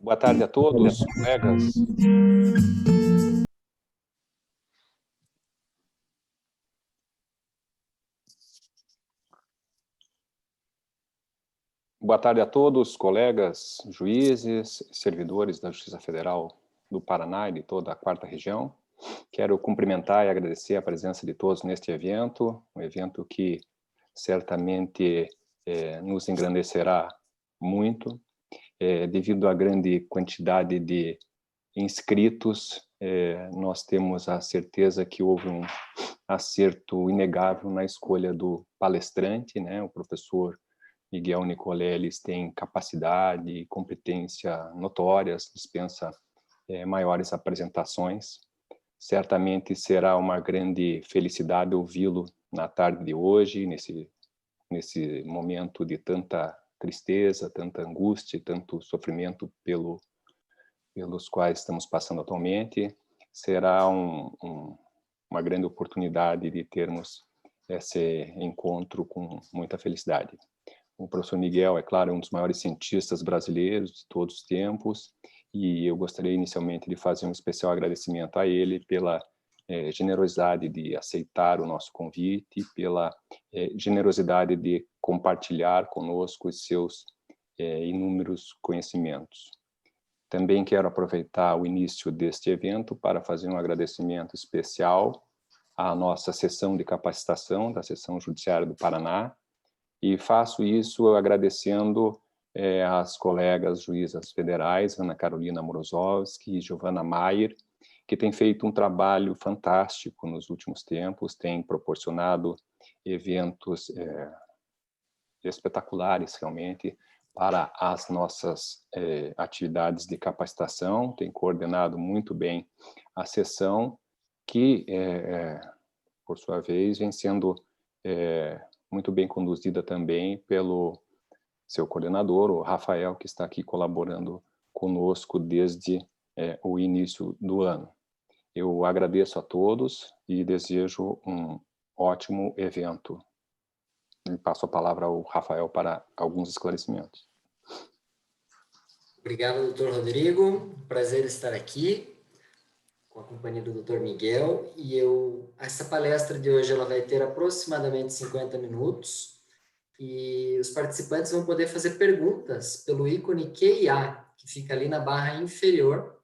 Boa tarde a todos, colegas. Boa tarde a todos, colegas, juízes, servidores da Justiça Federal do Paraná e de toda a 4ª região. Quero cumprimentar e agradecer a presença de todos neste evento, um evento que certamente nos engrandecerá muito, devido à grande quantidade de inscritos. Nós temos a certeza que houve um acerto inegável na escolha do palestrante, né? O professor Miguel Nicoleles tem capacidade e competência notórias, dispensa maiores apresentações. Certamente será uma grande felicidade ouvi-lo na tarde de hoje, nesse momento de tanta tristeza, tanta angústia, tanto sofrimento pelos quais estamos passando atualmente. Será uma grande oportunidade de termos esse encontro com muita felicidade. O professor Miguel, é claro, é um dos maiores cientistas brasileiros de todos os tempos, e eu gostaria inicialmente de fazer um especial agradecimento a ele pela generosidade de aceitar o nosso convite, pela generosidade de compartilhar conosco os seus inúmeros conhecimentos. Também quero aproveitar o início deste evento para fazer um agradecimento especial à nossa sessão de capacitação da Seção Judiciária do Paraná, e faço isso agradecendo às colegas juízas federais, Ana Carolina Morozowski e Giovana Maier, que têm feito um trabalho fantástico nos últimos tempos, têm proporcionado eventos espetaculares, realmente, para as nossas atividades de capacitação, têm coordenado muito bem a sessão, que, por sua vez, vem sendo muito bem conduzida também pelo seu coordenador, o Rafael, que está aqui colaborando conosco desde o início do ano. Eu agradeço a todos e desejo um ótimo evento. E passo a palavra ao Rafael para alguns esclarecimentos. Obrigado, doutor Rodrigo. Prazer estar aqui com a companhia do doutor Miguel. E essa palestra de hoje ela vai ter aproximadamente 50 minutos. E os participantes vão poder fazer perguntas pelo ícone QIA, que fica ali na barra inferior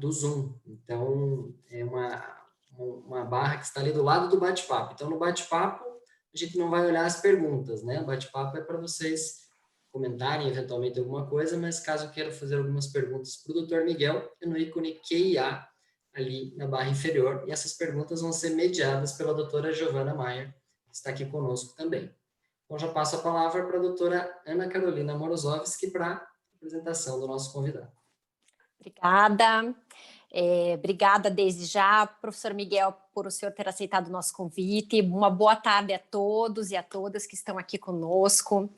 do Zoom. Então, é uma barra que está ali do lado do bate-papo. Então, no bate-papo, a gente não vai olhar as perguntas, né? O bate-papo é para vocês comentarem eventualmente alguma coisa, mas caso queiram fazer algumas perguntas para o Dr. Miguel, é no ícone QIA, ali na barra inferior, e essas perguntas vão ser mediadas pela doutora Giovana Maier, que está aqui conosco também. Então, já passo a palavra para a doutora Ana Carolina Morozowski para a apresentação do nosso convidado. Obrigada. Obrigada desde já, professor Miguel, por o senhor ter aceitado o nosso convite. Uma boa tarde a todos e a todas que estão aqui conosco.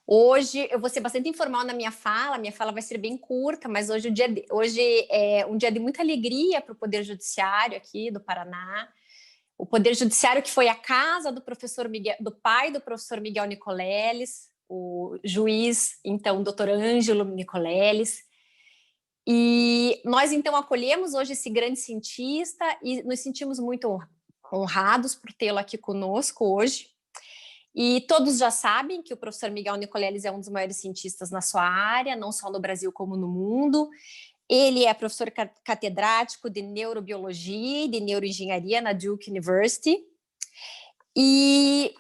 Hoje eu vou ser bastante informal na minha fala vai ser bem curta, mas hoje é um dia de muita alegria para o Poder Judiciário aqui do Paraná. O Poder Judiciário, que foi a casa do professor Miguel, do pai do professor Miguel Nicoleles, o juiz, então, doutor Ângelo Nicoleles. E nós, então, acolhemos hoje esse grande cientista e nos sentimos muito honrados por tê-lo aqui conosco hoje. E todos já sabem que o professor Miguel Nicoleles é um dos maiores cientistas na sua área, não só no Brasil como no mundo. Ele é professor catedrático de neurobiologia e de neuroengenharia na Duke University. E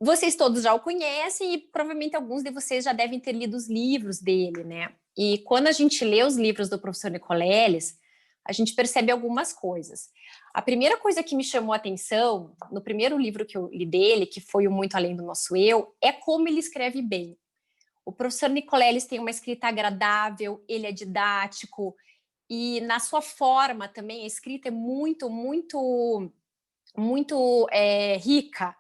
vocês todos já o conhecem e provavelmente alguns de vocês já devem ter lido os livros dele, né? E quando a gente lê os livros do professor Nicoleles, a gente percebe algumas coisas. A primeira coisa que me chamou a atenção, no primeiro livro que eu li dele, que foi o Muito Além do Nosso Eu, é como ele escreve bem. O professor Nicoleles tem uma escrita agradável, ele é didático, e na sua forma também, a escrita é muito rica.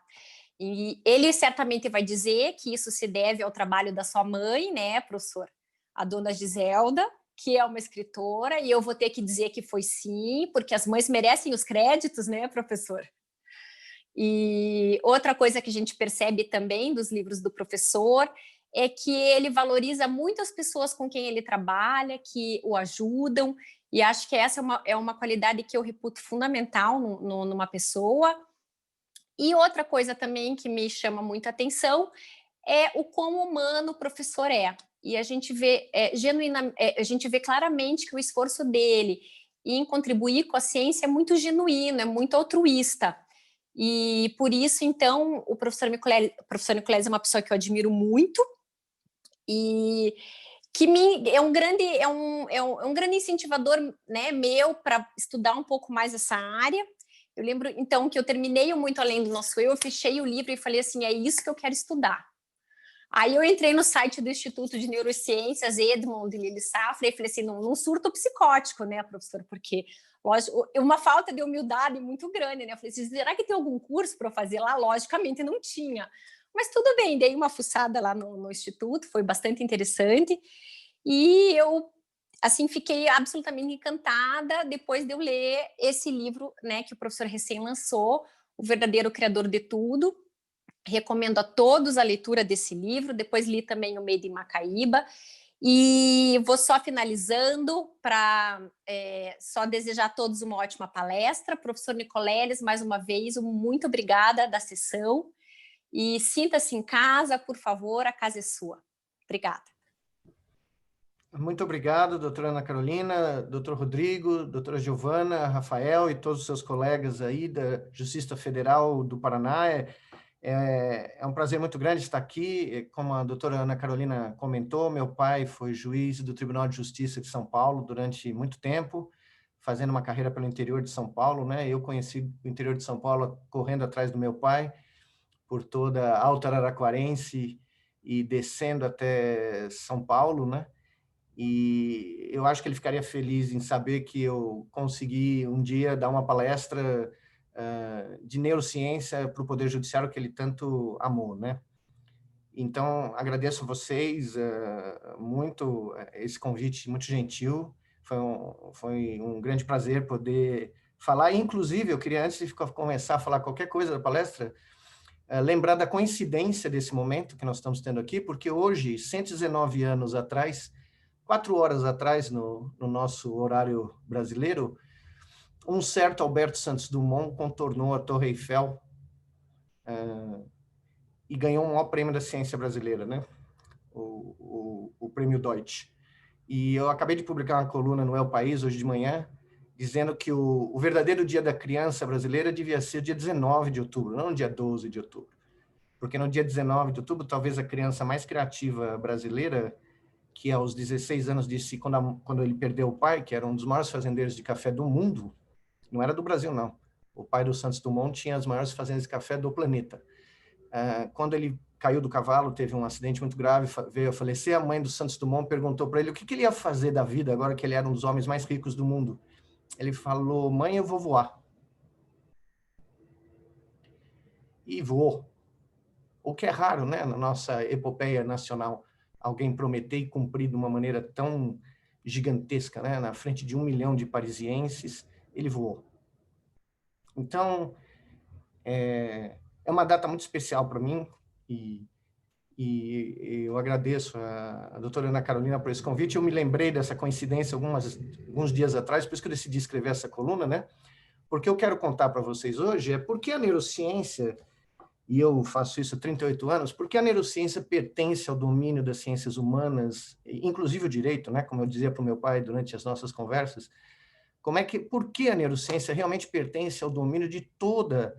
E ele certamente vai dizer que isso se deve ao trabalho da sua mãe, né, professor? A dona Giselda, que é uma escritora, e eu vou ter que dizer que foi sim, porque as mães merecem os créditos, né, professor? E outra coisa que a gente percebe também dos livros do professor é que ele valoriza muito as pessoas com quem ele trabalha, que o ajudam, e acho que essa é uma qualidade que eu reputo fundamental numa pessoa. E outra coisa também que me chama muita atenção é o quão humano o professor é. E a gente vê a gente vê claramente que o esforço dele em contribuir com a ciência é muito genuíno, é muito altruísta. E por isso, então, o professor Nicolés é uma pessoa que eu admiro muito e que é um grande incentivador, né, meu para estudar um pouco mais essa área. Eu lembro, então, que eu terminei o Muito Além do Nosso Eu fechei o livro e falei assim, é isso que eu quero estudar. Aí eu entrei no site do Instituto de Neurociências, Edmond e Lili Safra, e falei assim, num surto psicótico, né, professor? Porque, lógico, uma falta de humildade muito grande, né? Eu falei assim, será que tem algum curso para fazer lá? Logicamente não tinha. Mas tudo bem, dei uma fuçada lá no Instituto, foi bastante interessante. E eu, assim, fiquei absolutamente encantada depois de eu ler esse livro, né, que o professor recém lançou, O Verdadeiro Criador de Tudo. Recomendo a todos a leitura desse livro. Depois li também o Made in Macaíba. E vou só finalizando para só desejar a todos uma ótima palestra. Professor Nicoleles, mais uma vez, muito obrigada da sessão. E sinta-se em casa, por favor, a casa é sua. Obrigada. Muito obrigado, doutora Ana Carolina, doutor Rodrigo, doutora Giovana, Rafael e todos os seus colegas aí da Justiça Federal do Paraná. É um prazer muito grande estar aqui. Como a doutora Ana Carolina comentou, meu pai foi juiz do Tribunal de Justiça de São Paulo durante muito tempo, fazendo uma carreira pelo interior de São Paulo, né? Eu conheci o interior de São Paulo correndo atrás do meu pai, por toda a Alta Araraquarense e descendo até São Paulo, né? E eu acho que ele ficaria feliz em saber que eu consegui um dia dar uma palestra de neurociência para o Poder Judiciário que ele tanto amou, né? Então, agradeço a vocês muito esse convite muito gentil. Foi um grande prazer poder falar. Inclusive, eu queria, antes de começar a falar qualquer coisa da palestra, lembrar da coincidência desse momento que nós estamos tendo aqui, porque hoje, 119 anos atrás, 4 horas atrás, no nosso horário brasileiro, um certo Alberto Santos Dumont contornou a Torre Eiffel e ganhou o maior prêmio da ciência brasileira, né? O prêmio Deutsch. E eu acabei de publicar uma coluna no El País, hoje de manhã, dizendo que o verdadeiro dia da criança brasileira devia ser dia 19 de outubro, não dia 12 de outubro. Porque no dia 19 de outubro, talvez a criança mais criativa brasileira, que aos 16 anos disse, quando ele perdeu o pai, que era um dos maiores fazendeiros de café do mundo, não era do Brasil, não. O pai do Santos Dumont tinha as maiores fazendas de café do planeta. Quando ele caiu do cavalo, teve um acidente muito grave, veio a falecer, a mãe do Santos Dumont perguntou para ele o que ele ia fazer da vida agora que ele era um dos homens mais ricos do mundo. Ele falou, mãe, eu vou voar. E voou. O que é raro, né, na nossa epopeia nacional, alguém prometer e cumprir de uma maneira tão gigantesca, né, na frente de 1 milhão de parisienses, ele voou. Então, é uma data muito especial para mim e eu agradeço a doutora Ana Carolina por esse convite. Eu me lembrei dessa coincidência alguns dias atrás, por isso que eu decidi escrever essa coluna, né? Porque eu quero contar para vocês hoje é por que a neurociência, e eu faço isso há 38 anos, por que a neurociência pertence ao domínio das ciências humanas, inclusive o direito, né? Como eu dizia para o meu pai durante as nossas conversas, por que a neurociência realmente pertence ao domínio de toda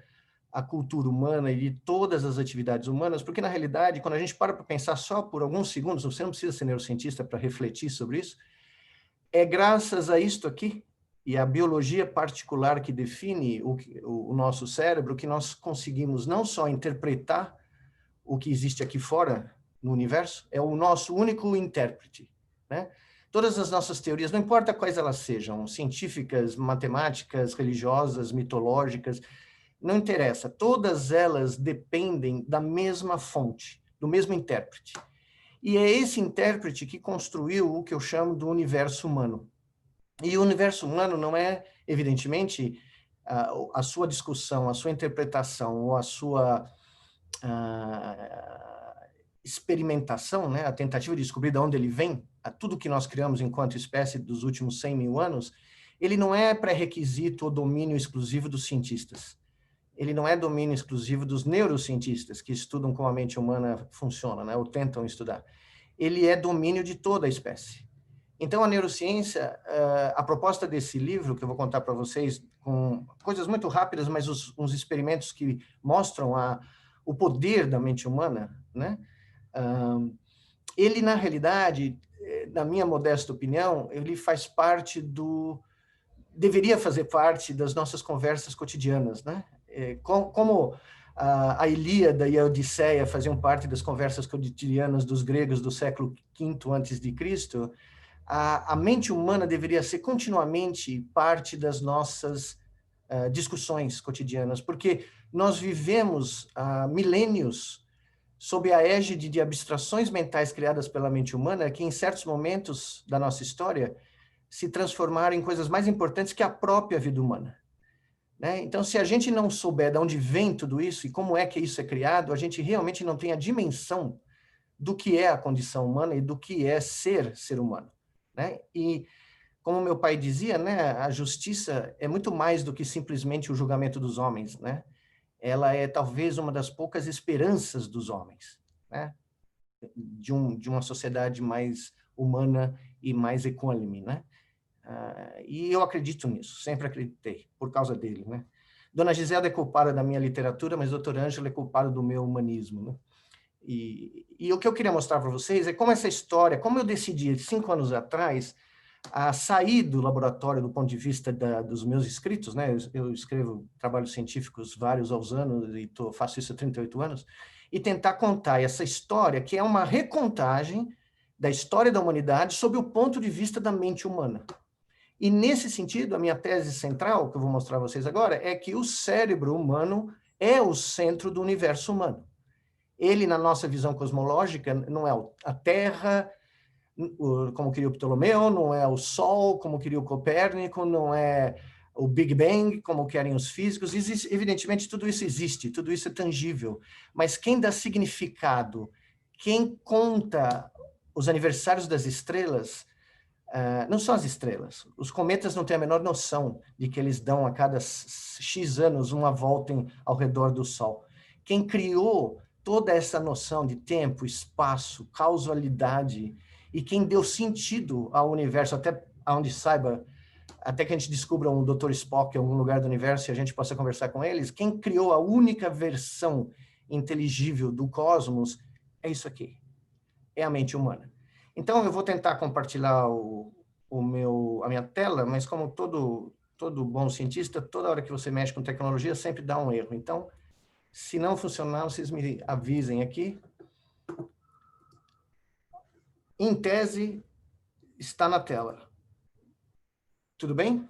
a cultura humana e de todas as atividades humanas, porque, na realidade, quando a gente para pensar só por alguns segundos, você não precisa ser neurocientista para refletir sobre isso, é graças a isto aqui, e a biologia particular que define o nosso cérebro, que nós conseguimos não só interpretar o que existe aqui fora, no universo, é o nosso único intérprete, né? Todas as nossas teorias, não importa quais elas sejam, científicas, matemáticas, religiosas, mitológicas, não interessa, todas elas dependem da mesma fonte, do mesmo intérprete. E é esse intérprete que construiu o que eu chamo do universo humano. E o universo humano não é, evidentemente, a sua discussão, a sua interpretação, ou a sua experimentação, né, a tentativa de descobrir de onde ele vem, a tudo que nós criamos enquanto espécie dos últimos 100 mil anos, ele não é pré-requisito ou domínio exclusivo dos cientistas. Ele não é domínio exclusivo dos neurocientistas, que estudam como a mente humana funciona, né, ou tentam estudar. Ele é domínio de toda a espécie. Então, a neurociência, a proposta desse livro, que eu vou contar para vocês, com coisas muito rápidas, mas uns experimentos que mostram o poder da mente humana, né? Ele, na realidade, na minha modesta opinião, ele faz parte deveria fazer parte das nossas conversas cotidianas, né? Como a Ilíada e a Odisseia faziam parte das conversas cotidianas dos gregos do século V a.C., a mente humana deveria ser continuamente parte das nossas discussões cotidianas, porque nós vivemos há milênios sob a égide de abstrações mentais criadas pela mente humana, que em certos momentos da nossa história se transformaram em coisas mais importantes que a própria vida humana, né? Então, se a gente não souber de onde vem tudo isso e como é que isso é criado, a gente realmente não tem a dimensão do que é a condição humana e do que é ser humano, né? E, como meu pai dizia, né, a justiça é muito mais do que simplesmente o julgamento dos homens, né? Ela é talvez uma das poucas esperanças dos homens, né? De uma sociedade mais humana e mais equânime, né? E eu acredito nisso, sempre acreditei, por causa dele, né? Dona Gisela é culpada da minha literatura, mas Dr. Ângelo é culpado do meu humanismo, né? E o que eu queria mostrar para vocês é como essa história, como eu decidi 5 anos atrás a sair do laboratório do ponto de vista dos meus escritos, né? Eu escrevo trabalhos científicos vários aos anos e faço isso há 38 anos, e tentar contar essa história, que é uma recontagem da história da humanidade sob o ponto de vista da mente humana. E nesse sentido, a minha tese central, que eu vou mostrar a vocês agora, é que o cérebro humano é o centro do universo humano. Ele, na nossa visão cosmológica, não é a Terra, como queria o Ptolomeu, não é o Sol, como queria o Copérnico, não é o Big Bang, como querem os físicos. Evidentemente, tudo isso existe, tudo isso é tangível. Mas quem dá significado, quem conta os aniversários das estrelas, não são as estrelas. Os cometas não têm a menor noção de que eles dão a cada X anos uma volta ao redor do Sol. Quem criou toda essa noção de tempo, espaço, causalidade, e quem deu sentido ao universo, até onde saiba, até que a gente descubra um Dr. Spock em algum lugar do universo e a gente possa conversar com eles, quem criou a única versão inteligível do cosmos é isso aqui, é a mente humana. Então, eu vou tentar compartilhar a minha tela, mas como todo bom cientista, toda hora que você mexe com tecnologia, sempre dá um erro. Então, se não funcionar, vocês me avisem aqui. Em tese, está na tela. Tudo bem?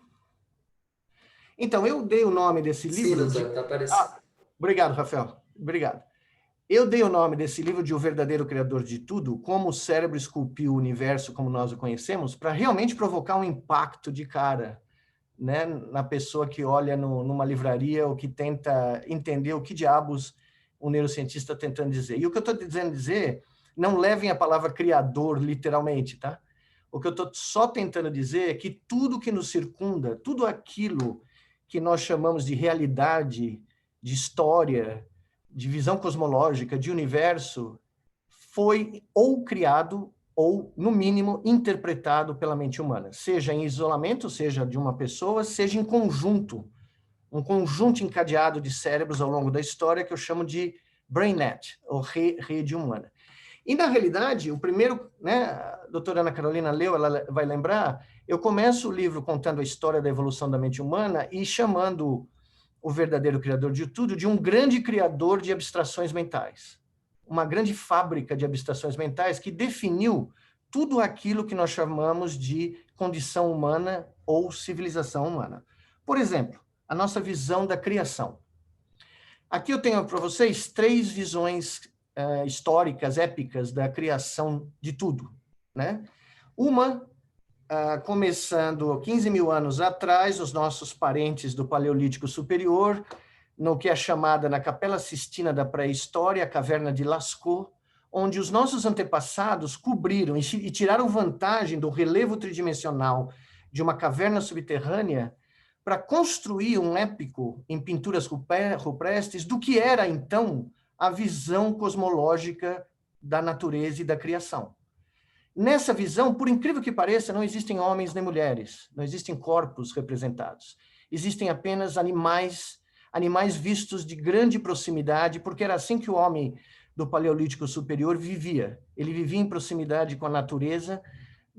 Então, eu dei o nome desse livro... Sim, doutor, está aparecendo. Obrigado, Rafael. Obrigado. Eu dei o nome desse livro de O Verdadeiro Criador de Tudo, como o cérebro esculpiu o universo como nós o conhecemos, para realmente provocar um impacto de cara, né, na pessoa que olha numa livraria ou que tenta entender o que diabos o neurocientista está tentando dizer. E o que eu estou dizendo dizer, não levem a palavra criador literalmente, tá? O que eu estou só tentando dizer é que tudo que nos circunda, tudo aquilo que nós chamamos de realidade, de história, de visão cosmológica, de universo, foi ou criado ou, no mínimo, interpretado pela mente humana, seja em isolamento, seja de uma pessoa, seja em conjunto, um conjunto encadeado de cérebros ao longo da história que eu chamo de BrainNet, ou rede humana. E, na realidade, o primeiro, né, a doutora Ana Carolina leu, ela vai lembrar, eu começo o livro contando a história da evolução da mente humana e chamando o verdadeiro criador de tudo de um grande criador de abstrações mentais. Uma grande fábrica de abstrações mentais que definiu tudo aquilo que nós chamamos de condição humana ou civilização humana. Por exemplo, a nossa visão da criação. Aqui eu tenho para vocês 3 visões históricas, épicas, da criação de tudo, né? Uma, começando 15 mil anos atrás, os nossos parentes do Paleolítico Superior, no que é chamada na Capela Sistina da pré-história, a Caverna de Lascaux, onde os nossos antepassados cobriram e tiraram vantagem do relevo tridimensional de uma caverna subterrânea para construir um épico em pinturas rupestres do que era, então, a visão cosmológica da natureza e da criação. Nessa visão, por incrível que pareça, não existem homens nem mulheres, não existem corpos representados. Existem apenas animais vistos de grande proximidade, porque era assim que o homem do Paleolítico Superior vivia. Ele vivia em proximidade com a natureza,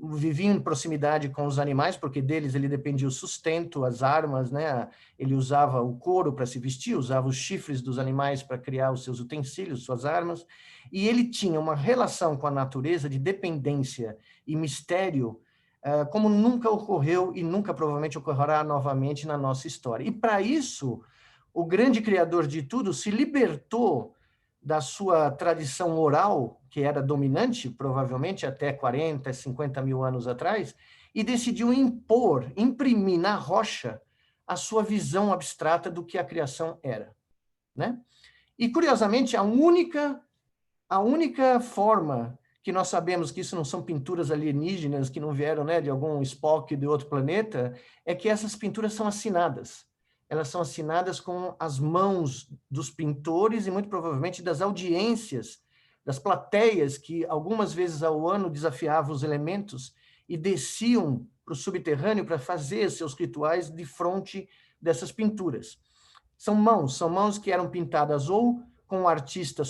vivia em proximidade com os animais, porque deles ele dependia o sustento, as armas, né? Ele usava o couro para se vestir, usava os chifres dos animais para criar os seus utensílios, suas armas, e ele tinha uma relação com a natureza de dependência e mistério, como nunca ocorreu e nunca provavelmente ocorrerá novamente na nossa história. E para isso, o grande criador de tudo se libertou da sua tradição oral, que era dominante, provavelmente até 40, 50 mil anos atrás, e decidiu imprimir na rocha a sua visão abstrata do que a criação era, né? E, curiosamente, a única forma que nós sabemos que isso não são pinturas alienígenas que não vieram, né, de algum Spock de outro planeta, é que essas pinturas são assinadas. Elas são assinadas com as mãos dos pintores e, muito provavelmente, das audiências, das plateias que, algumas vezes ao ano, desafiavam os elementos e desciam para o subterrâneo para fazer seus rituais de fronte dessas pinturas. São mãos que eram pintadas ou com o artista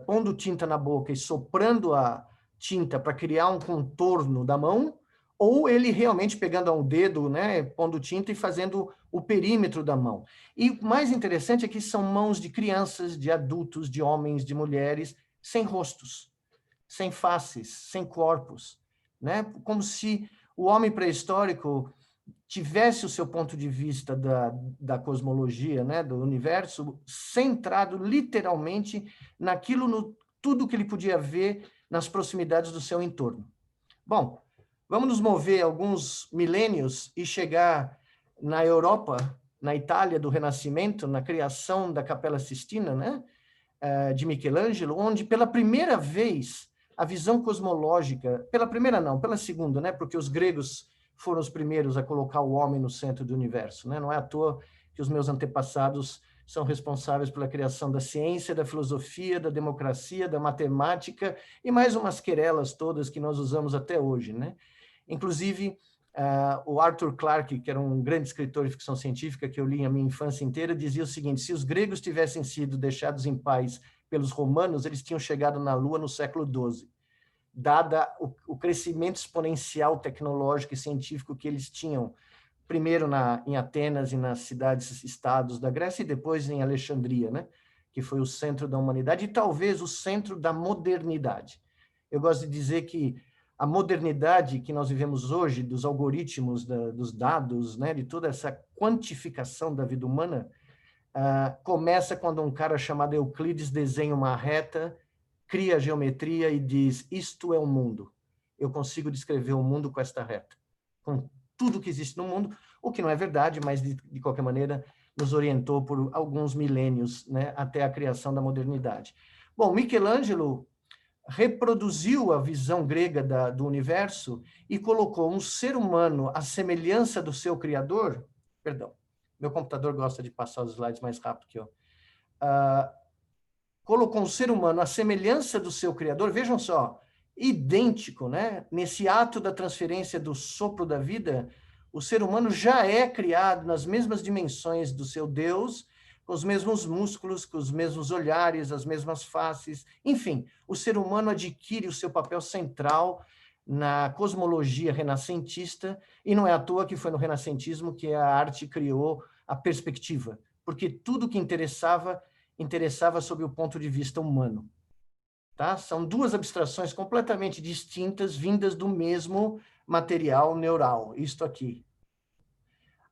pondo tinta na boca e soprando a tinta para criar um contorno da mão, ou ele realmente pegando um dedo, né, pondo tinta e fazendo o perímetro da mão. E o mais interessante é que são mãos de crianças, de adultos, de homens, de mulheres, sem rostos, sem faces, sem corpos, né? Como se o homem pré-histórico tivesse o seu ponto de vista da cosmologia, né, do universo, centrado literalmente naquilo, tudo que ele podia ver nas proximidades do seu entorno. Bom, vamos nos mover alguns milênios e chegar na Europa, na Itália do Renascimento, na criação da Capela Sistina, né, de Michelangelo, onde pela primeira vez a visão cosmológica, pela segunda, né, porque os gregos foram os primeiros a colocar o homem no centro do universo, né? Não é à toa que os meus antepassados são responsáveis pela criação da ciência, da filosofia, da democracia, da matemática e mais umas querelas todas que nós usamos até hoje, né? Inclusive, o Arthur Clarke, que era um grande escritor de ficção científica que eu li a minha infância inteira, dizia o seguinte: se os gregos tivessem sido deixados em paz pelos romanos, eles tinham chegado na Lua no século XII. Dada o crescimento exponencial tecnológico e científico que eles tinham, primeiro em Atenas e nas cidades-estados da Grécia, e depois em Alexandria, né? Que foi o centro da humanidade e talvez o centro da modernidade. Eu gosto de dizer que a modernidade que nós vivemos hoje, dos algoritmos, dos dados, né? De toda essa quantificação da vida humana, começa quando um cara chamado Euclides desenha uma reta, cria a geometria e diz: isto é o mundo. Eu consigo descrever o mundo com esta reta, com tudo que existe no mundo, o que não é verdade, mas de qualquer maneira nos orientou por alguns milênios, né, até a criação da modernidade. Bom, Michelangelo reproduziu a visão grega do universo e colocou um ser humano à semelhança do seu criador. Perdão, meu computador gosta de passar os slides mais rápido que eu. Colocou um ser humano à semelhança do seu criador, vejam só, idêntico, né? Nesse ato da transferência do sopro da vida, o ser humano já é criado nas mesmas dimensões do seu Deus, com os mesmos músculos, com os mesmos olhares, as mesmas faces. Enfim, o ser humano adquire o seu papel central na cosmologia renascentista, e não é à toa que foi no renascentismo que a arte criou a perspectiva, porque tudo que interessava sob o ponto de vista humano. Tá? São duas abstrações completamente distintas, vindas do mesmo material neural, isto aqui.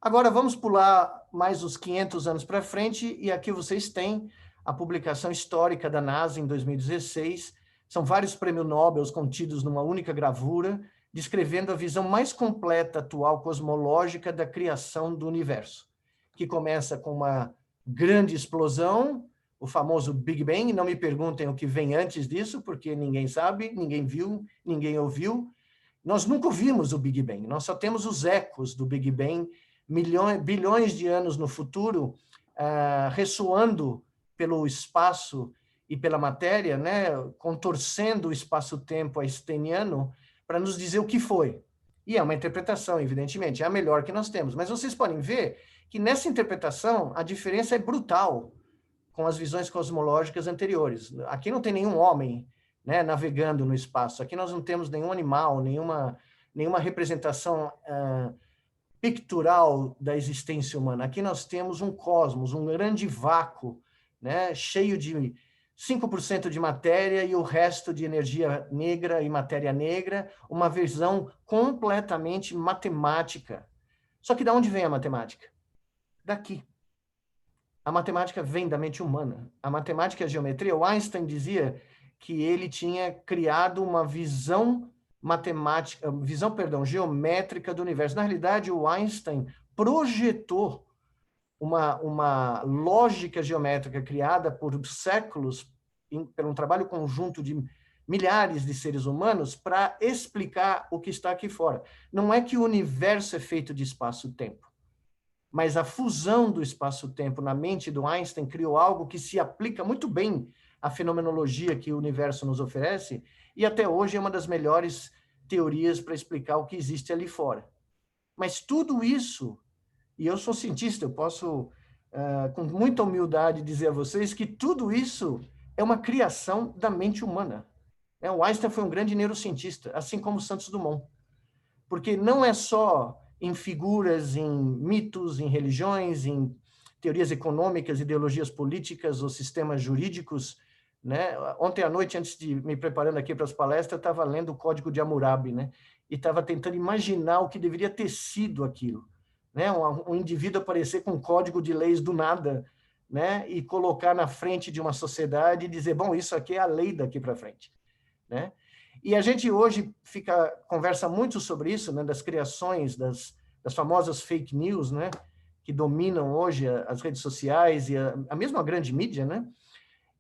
Agora vamos pular mais uns 500 anos para frente, e aqui vocês têm a publicação histórica da NASA em 2016. São vários prêmios Nobel contidos numa única gravura, descrevendo a visão mais completa atual cosmológica da criação do universo, que começa com uma grande explosão, o famoso Big Bang. Não me perguntem o que vem antes disso, porque ninguém sabe, ninguém viu, ninguém ouviu. Nós nunca ouvimos o Big Bang, nós só temos os ecos do Big Bang, bilhões de anos no futuro, ressoando pelo espaço e pela matéria, né, contorcendo o espaço-tempo einsteiniano para nos dizer o que foi. E é uma interpretação, evidentemente, é a melhor que nós temos. Mas vocês podem ver que nessa interpretação a diferença é brutal com as visões cosmológicas anteriores. Aqui não tem nenhum homem, né, navegando no espaço. Aqui nós não temos nenhum animal, nenhuma representação pictural da existência humana. Aqui nós temos um cosmos, um grande vácuo, né, cheio de 5% de matéria e o resto de energia negra e matéria negra, uma visão completamente matemática. Só que de onde vem a matemática? Daqui. A matemática vem da mente humana. A matemática e a geometria, o Einstein dizia que ele tinha criado uma visão geométrica do universo. Na realidade, o Einstein projetou uma lógica geométrica criada por séculos, por um trabalho conjunto de milhares de seres humanos, para explicar o que está aqui fora. Não é que o universo é feito de espaço-tempo, mas a fusão do espaço-tempo na mente do Einstein criou algo que se aplica muito bem à fenomenologia que o universo nos oferece, e até hoje é uma das melhores teorias para explicar o que existe ali fora. Mas tudo isso, e eu sou cientista, eu posso, com muita humildade, dizer a vocês que tudo isso é uma criação da mente humana. O Einstein foi um grande neurocientista, assim como Santos Dumont. Porque não é só em figuras, em mitos, em religiões, em teorias econômicas, ideologias políticas ou sistemas jurídicos, né? Ontem à noite, antes de me preparando aqui para as palestras, eu estava lendo o Código de Hammurabi, né? E estava tentando imaginar o que deveria ter sido aquilo, né? Um indivíduo aparecer com um código de leis do nada, né? E colocar na frente de uma sociedade e dizer, bom, isso aqui é a lei daqui para frente, né? E a gente hoje conversa muito sobre isso, né? Das criações, das famosas fake news, né? Que dominam hoje as redes sociais e a mesma grande mídia, né?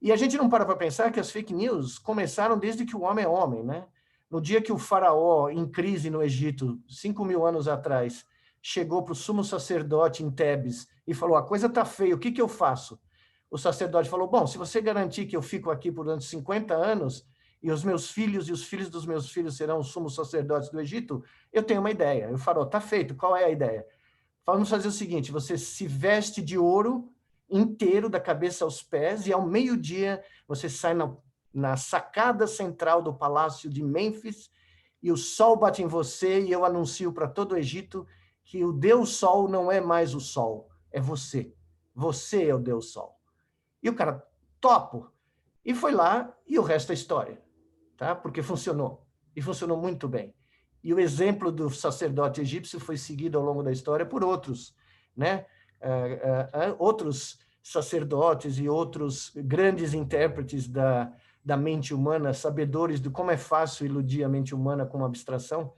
E a gente não para pensar que as fake news começaram desde que o homem é homem, né? No dia que o faraó, em crise no Egito, 5.000 anos atrás, chegou para o sumo sacerdote em Tebes e falou, a coisa está feia, o que eu faço? O sacerdote falou, bom, se você garantir que eu fico aqui por durante 50 anos e os meus filhos e os filhos dos meus filhos serão os sumos sacerdotes do Egito, eu tenho uma ideia. E o faraó, está feito, qual é a ideia? Vamos fazer o seguinte, você se veste de ouro inteiro, da cabeça aos pés, e ao meio-dia você sai na sacada central do palácio de Mênfis, e o sol bate em você, e eu anuncio para todo o Egito que o Deus Sol não é mais o Sol, é você. Você é o Deus Sol. E o cara, topo. E foi lá, e o resto é história, tá? Porque funcionou. E funcionou muito bem. E o exemplo do sacerdote egípcio foi seguido ao longo da história por outros, né? Outros sacerdotes e outros grandes intérpretes da mente humana, sabedores de como é fácil iludir a mente humana com uma abstração,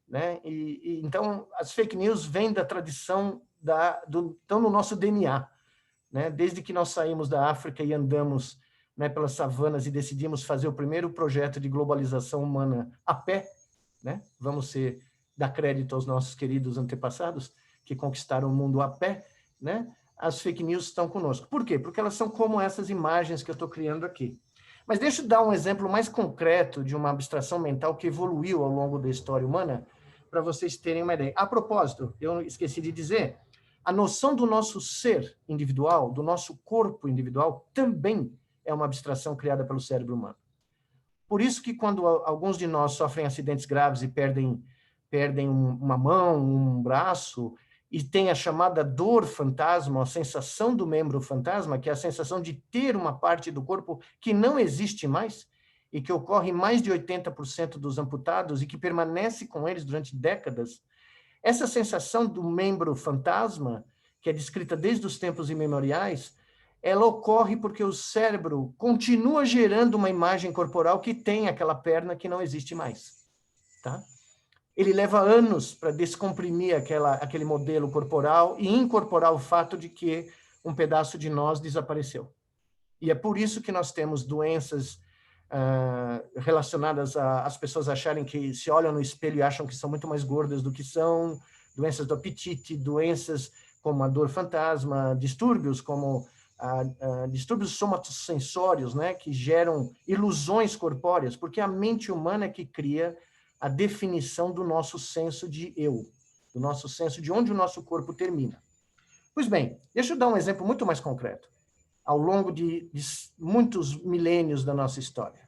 né? Então, as fake news vêm da tradição, estão no nosso DNA, né? Desde que nós saímos da África e andamos, né, pelas savanas e decidimos fazer o primeiro projeto de globalização humana a pé, né? Vamos dar crédito aos nossos queridos antepassados que conquistaram o mundo a pé, né? As fake news estão conosco. Por quê? Porque elas são como essas imagens que eu estou criando aqui. Mas deixa eu dar um exemplo mais concreto de uma abstração mental que evoluiu ao longo da história humana, para vocês terem uma ideia. A propósito, eu esqueci de dizer, a noção do nosso ser individual, do nosso corpo individual, também é uma abstração criada pelo cérebro humano. Por isso que quando alguns de nós sofrem acidentes graves e perdem uma mão, um braço, e tem a chamada dor fantasma, a sensação do membro fantasma, que é a sensação de ter uma parte do corpo que não existe mais, e que ocorre em mais de 80% dos amputados, e que permanece com eles durante décadas, essa sensação do membro fantasma, que é descrita desde os tempos imemoriais, ela ocorre porque o cérebro continua gerando uma imagem corporal que tem aquela perna que não existe mais, tá? Ele leva anos para descomprimir aquele modelo corporal e incorporar o fato de que um pedaço de nós desapareceu. E é por isso que nós temos doenças relacionadas às pessoas acharem que se olham no espelho e acham que são muito mais gordas do que são, doenças do apetite, doenças como a dor fantasma, distúrbios como distúrbios somatosensórios, né, que geram ilusões corpóreas, porque a mente humana é que cria a definição do nosso senso de eu, do nosso senso de onde o nosso corpo termina. Pois bem, deixa eu dar um exemplo muito mais concreto. Ao longo de muitos milênios da nossa história.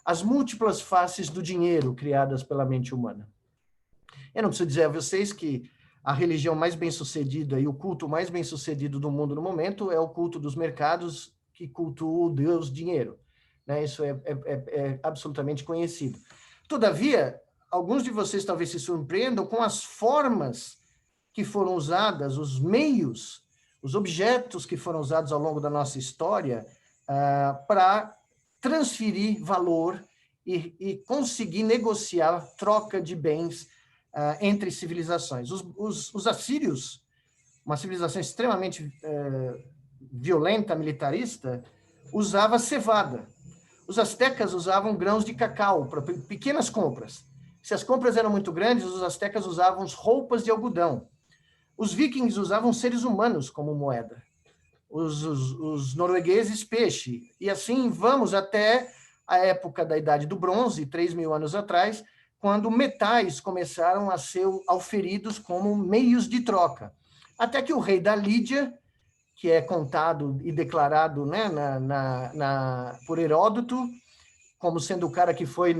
As múltiplas faces do dinheiro criadas pela mente humana. Eu não preciso dizer a vocês que a religião mais bem-sucedida e o culto mais bem-sucedido do mundo no momento é o culto dos mercados, que cultua o Deus dinheiro. Né? Isso é absolutamente conhecido. Todavia, alguns de vocês talvez se surpreendam com as formas que foram usadas, os meios, os objetos que foram usados ao longo da nossa história para transferir valor e conseguir negociar troca de bens entre civilizações. Os assírios, uma civilização extremamente violenta, militarista, usava cevada. Os astecas usavam grãos de cacau para pequenas compras. Se as compras eram muito grandes, os astecas usavam roupas de algodão. Os vikings usavam seres humanos como moeda. Os noruegueses, peixe. E assim vamos até a época da Idade do Bronze, 3.000 anos atrás, quando metais começaram a ser auferidos como meios de troca. Até que o rei da Lídia, que é contado e declarado, né, por Heródoto, como sendo o cara que foi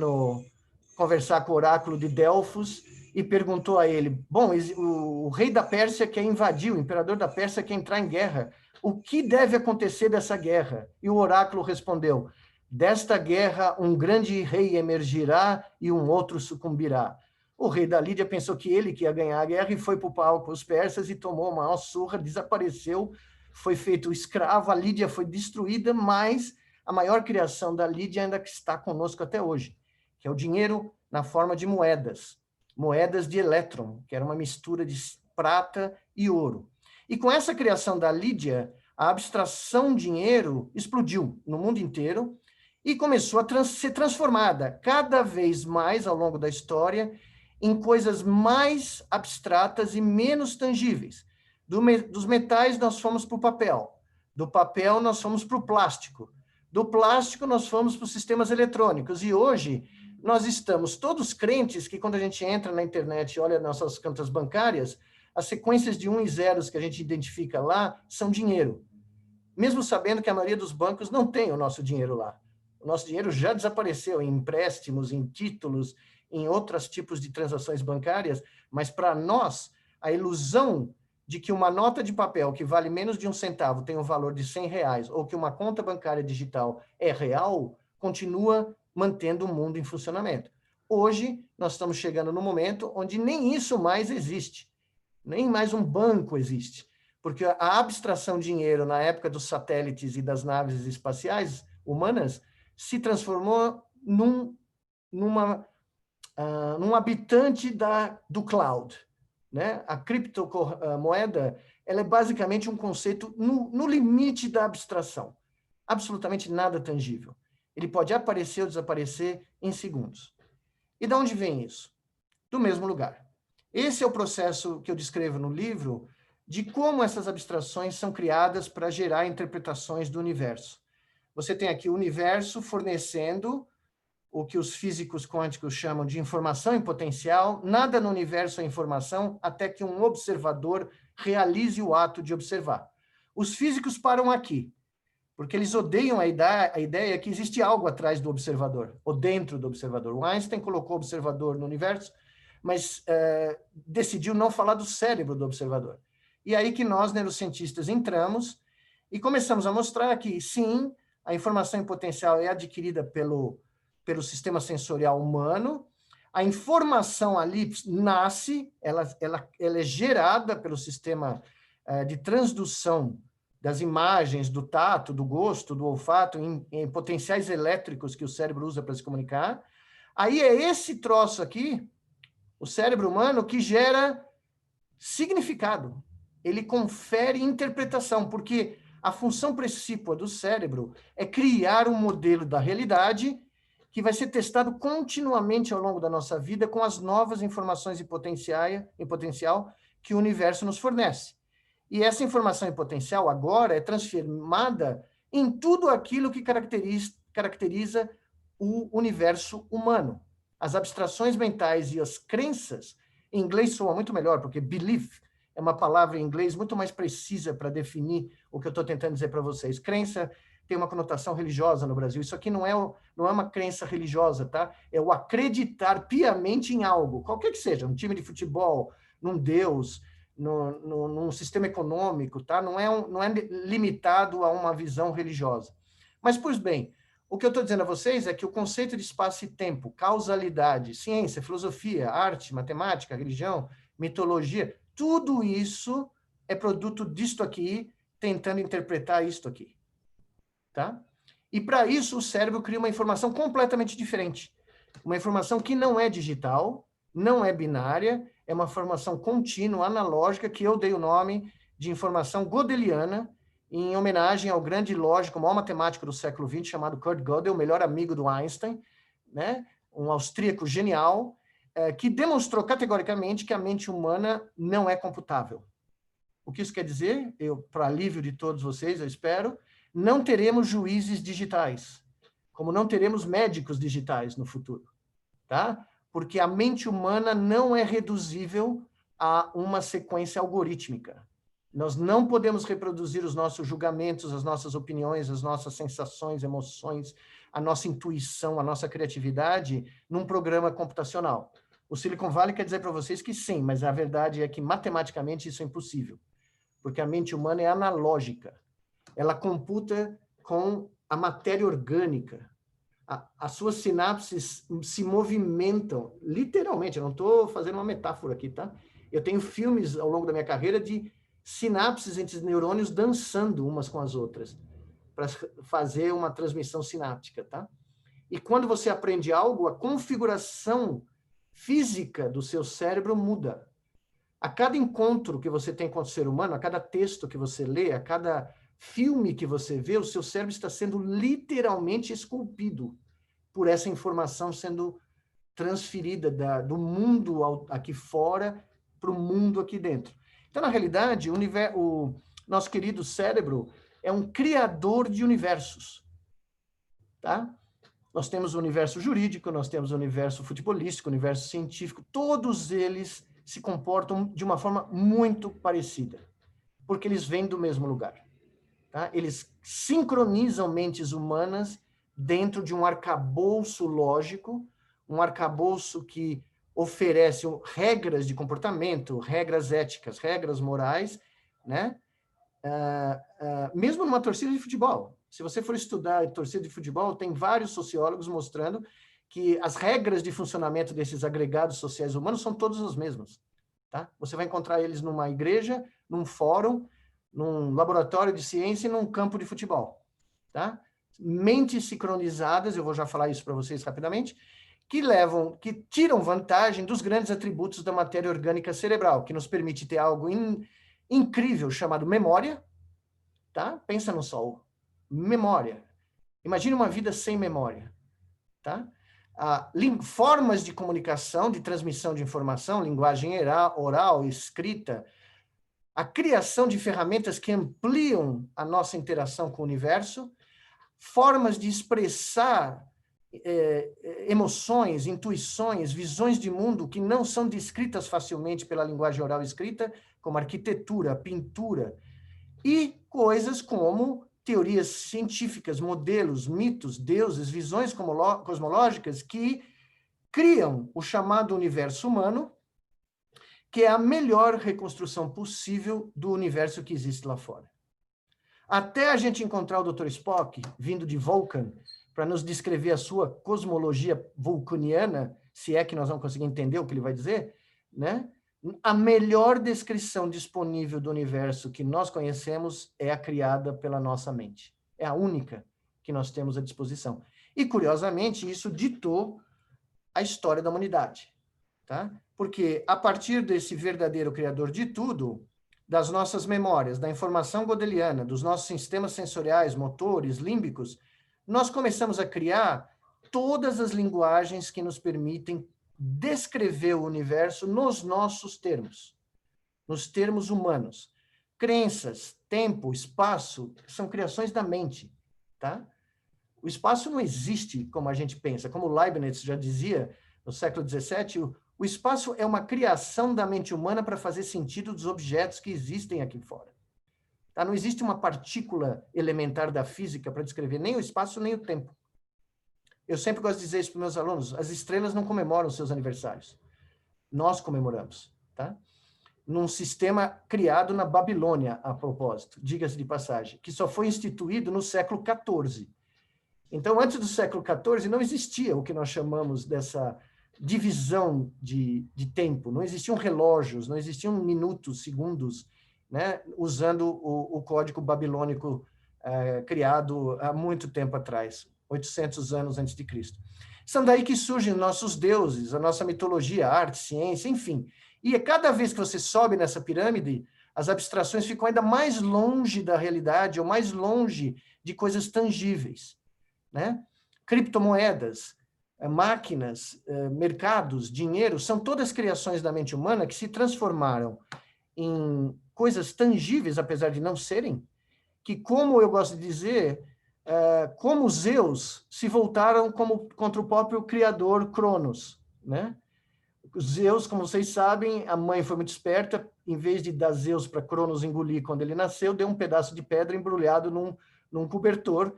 conversar com o oráculo de Delfos, e perguntou a ele, bom, o rei da Pérsia quer invadir, o imperador da Pérsia quer entrar em guerra, o que deve acontecer dessa guerra? E o oráculo respondeu, desta guerra um grande rei emergirá e um outro sucumbirá. O rei da Lídia pensou que ele que ia ganhar a guerra e foi para o pau com os persas e tomou uma maior surra, desapareceu, foi feito escravo, a Lídia foi destruída, mas a maior criação da Lídia ainda está conosco até hoje, que é o dinheiro na forma de moedas de elétron, que era uma mistura de prata e ouro. E com essa criação da Lídia, a abstração dinheiro explodiu no mundo inteiro e começou a ser transformada cada vez mais ao longo da história em coisas mais abstratas e menos tangíveis. Dos metais nós fomos para o papel, do papel nós fomos para o plástico, do plástico nós fomos para os sistemas eletrônicos e hoje nós estamos todos crentes que quando a gente entra na internet e olha nossas contas bancárias, as sequências de 1 e 0 que a gente identifica lá são dinheiro. Mesmo sabendo que a maioria dos bancos não tem o nosso dinheiro lá. O nosso dinheiro já desapareceu em empréstimos, em títulos, em outros tipos de transações bancárias, mas para nós, a ilusão de que uma nota de papel que vale menos de 1 centavo tem o valor de R$100 ou que uma conta bancária digital é real, continua mantendo o mundo em funcionamento. Hoje, nós estamos chegando no momento onde nem isso mais existe. Nem mais um banco existe. Porque a abstração de dinheiro na época dos satélites e das naves espaciais humanas se transformou num habitante do cloud. Né? A criptomoeda ela é basicamente um conceito no limite da abstração. Absolutamente nada tangível. Ele pode aparecer ou desaparecer em segundos. E de onde vem isso? Do mesmo lugar. Esse é o processo que eu descrevo no livro de como essas abstrações são criadas para gerar interpretações do universo. Você tem aqui o universo fornecendo o que os físicos quânticos chamam de informação em potencial. Nada no universo é informação até que um observador realize o ato de observar. Os físicos param aqui, porque eles odeiam a ideia que existe algo atrás do observador, ou dentro do observador. O Einstein colocou o observador no universo, mas decidiu não falar do cérebro do observador. E aí que nós, neurocientistas, entramos e começamos a mostrar que, sim, a informação em potencial é adquirida pelo sistema sensorial humano, a informação ali nasce, ela é gerada pelo sistema de transdução das imagens, do tato, do gosto, do olfato, em potenciais elétricos que o cérebro usa para se comunicar. Aí é esse troço aqui, o cérebro humano, que gera significado. Ele confere interpretação, porque A função precípua do cérebro é criar um modelo da realidade que vai ser testado continuamente ao longo da nossa vida com as novas informações em potencial que o universo nos fornece. E essa informação em potencial agora é transformada em tudo aquilo que caracteriza o universo humano. As abstrações mentais e as crenças, em inglês soa muito melhor, porque belief é uma palavra em inglês muito mais precisa para definir o que eu estou tentando dizer para vocês. Crença tem uma conotação religiosa no Brasil. Isso aqui não é uma crença religiosa, tá? É o acreditar piamente em algo, qualquer que seja, um time de futebol, num Deus, num sistema econômico, tá? Não é limitado a uma visão religiosa. Mas, pois bem, o que eu estou dizendo a vocês é que o conceito de espaço e tempo, causalidade, ciência, filosofia, arte, matemática, religião, mitologia, tudo isso é produto disto aqui, tentando interpretar isto aqui. Tá? E para isso o cérebro cria uma informação completamente diferente. Uma informação que não é digital, não é binária, é uma informação contínua, analógica, que eu dei o nome de informação godeliana, em homenagem ao grande lógico, o maior matemático do século XX, chamado Kurt Gödel, o melhor amigo do Einstein, né? Um austríaco genial, que demonstrou categoricamente que a mente humana não é computável. O que isso quer dizer? Para alívio de todos vocês, eu espero, não teremos juízes digitais, como não teremos médicos digitais no futuro, tá? Porque a mente humana não é reduzível a uma sequência algorítmica. Nós não podemos reproduzir os nossos julgamentos, as nossas opiniões, as nossas sensações, emoções, a nossa intuição, a nossa criatividade num programa computacional. O Silicon Valley quer dizer para vocês que sim, mas a verdade é que matematicamente isso é impossível, porque a mente humana é analógica. Ela computa com a matéria orgânica. As suas sinapses se movimentam, literalmente, eu não estou fazendo uma metáfora aqui, tá? Eu tenho filmes ao longo da minha carreira de sinapses entre os neurônios dançando umas com as outras, para fazer uma transmissão sináptica, tá? E quando você aprende algo, a configuração física do seu cérebro muda. A cada encontro que você tem com o ser humano, a cada texto que você lê, a cada filme que você vê, o seu cérebro está sendo literalmente esculpido por essa informação sendo transferida do mundo aqui fora para o mundo aqui dentro. Então, na realidade, o nosso querido cérebro é um criador de universos, tá? Nós temos o universo jurídico, nós temos o universo futebolístico, o universo científico, todos eles se comportam de uma forma muito parecida, porque eles vêm do mesmo lugar. Tá? Eles sincronizam mentes humanas dentro de um arcabouço lógico, um arcabouço que oferece regras de comportamento, regras éticas, regras morais, né? Mesmo numa torcida de futebol. Se você for estudar torcida de futebol, tem vários sociólogos mostrando que as regras de funcionamento desses agregados sociais humanos são todos os mesmos. Tá? Você vai encontrar eles numa igreja, num fórum, num laboratório de ciência e num campo de futebol. Tá? Mentes sincronizadas, eu vou já falar isso para vocês rapidamente, que tiram vantagem dos grandes atributos da matéria orgânica cerebral, que nos permite ter algo incrível chamado memória. Tá? Pensa no sol. Memória. Imagine uma vida sem memória. Tá? Formas de comunicação, de transmissão de informação, linguagem oral, escrita, a criação de ferramentas que ampliam a nossa interação com o universo, formas de expressar emoções, intuições, visões de mundo que não são descritas facilmente pela linguagem oral escrita, como arquitetura, pintura, e coisas como teorias científicas, modelos, mitos, deuses, visões cosmológicas que criam o chamado universo humano, que é a melhor reconstrução possível do universo que existe lá fora. Até a gente encontrar o Dr. Spock, vindo de Vulcan, para nos descrever a sua cosmologia vulcaniana, se é que nós vamos conseguir entender o que ele vai dizer, né? A melhor descrição disponível do universo que nós conhecemos é a criada pela nossa mente. É a única que nós temos à disposição. E, curiosamente, isso ditou a história da humanidade. Tá? Porque, a partir desse verdadeiro criador de tudo, das nossas memórias, da informação godeliana, dos nossos sistemas sensoriais, motores, límbicos, nós começamos a criar todas as linguagens que nos permitem descrever o universo nos nossos termos, nos termos humanos. Crenças, tempo, espaço, são criações da mente, tá? O espaço não existe como a gente pensa. Como Leibniz já dizia, no século XVII, o espaço é uma criação da mente humana para fazer sentido dos objetos que existem aqui fora. Tá? Não existe uma partícula elementar da física para descrever nem o espaço, nem o tempo. Eu sempre gosto de dizer isso para meus alunos, as estrelas não comemoram seus aniversários. Nós comemoramos, tá? Num sistema criado na Babilônia, a propósito, diga-se de passagem, que só foi instituído no século XIV. Então, antes do século XIV, não existia o que nós chamamos dessa divisão de tempo, não existiam relógios, não existiam minutos, segundos, né, usando o código babilônico criado há muito tempo atrás, 800 anos antes de Cristo. São daí que surgem nossos deuses, a nossa mitologia, a arte, ciência, enfim. E cada vez que você sobe nessa pirâmide, as abstrações ficam ainda mais longe da realidade, ou mais longe de coisas tangíveis, né? Criptomoedas, máquinas, mercados, dinheiro, são todas criações da mente humana que se transformaram em coisas tangíveis, apesar de não serem, que, como eu gosto de dizer, como Zeus se voltaram contra o próprio criador Cronos, né? Zeus, como vocês sabem, a mãe foi muito esperta, em vez de dar Zeus para Cronos engolir quando ele nasceu, deu um pedaço de pedra embrulhado num cobertor.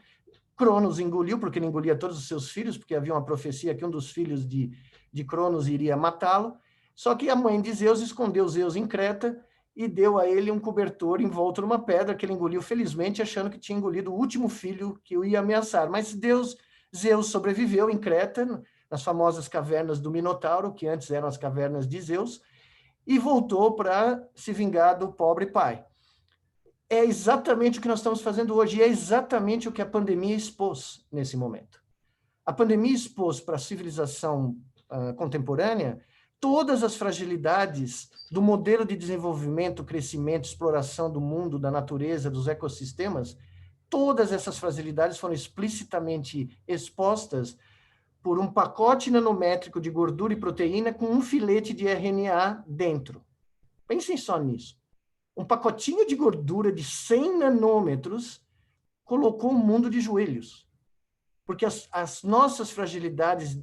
Cronos engoliu, porque ele engolia todos os seus filhos, porque havia uma profecia que um dos filhos de Cronos iria matá-lo. Só que a mãe de Zeus escondeu Zeus em Creta e deu a ele um cobertor envolto numa pedra que ele engoliu felizmente, achando que tinha engolido o último filho que o ia ameaçar. Mas Zeus sobreviveu em Creta, nas famosas cavernas do Minotauro, que antes eram as cavernas de Zeus, e voltou para se vingar do pobre pai. É exatamente o que nós estamos fazendo hoje, e é exatamente o que a pandemia expôs nesse momento. A pandemia expôs para a civilização contemporânea todas as fragilidades do modelo de desenvolvimento, crescimento, exploração do mundo, da natureza, dos ecossistemas. Todas essas fragilidades foram explicitamente expostas por um pacote nanométrico de gordura e proteína com um filete de RNA dentro. Pensem só nisso. Um pacotinho de gordura de 100 nanômetros colocou o mundo de joelhos. Porque as nossas fragilidades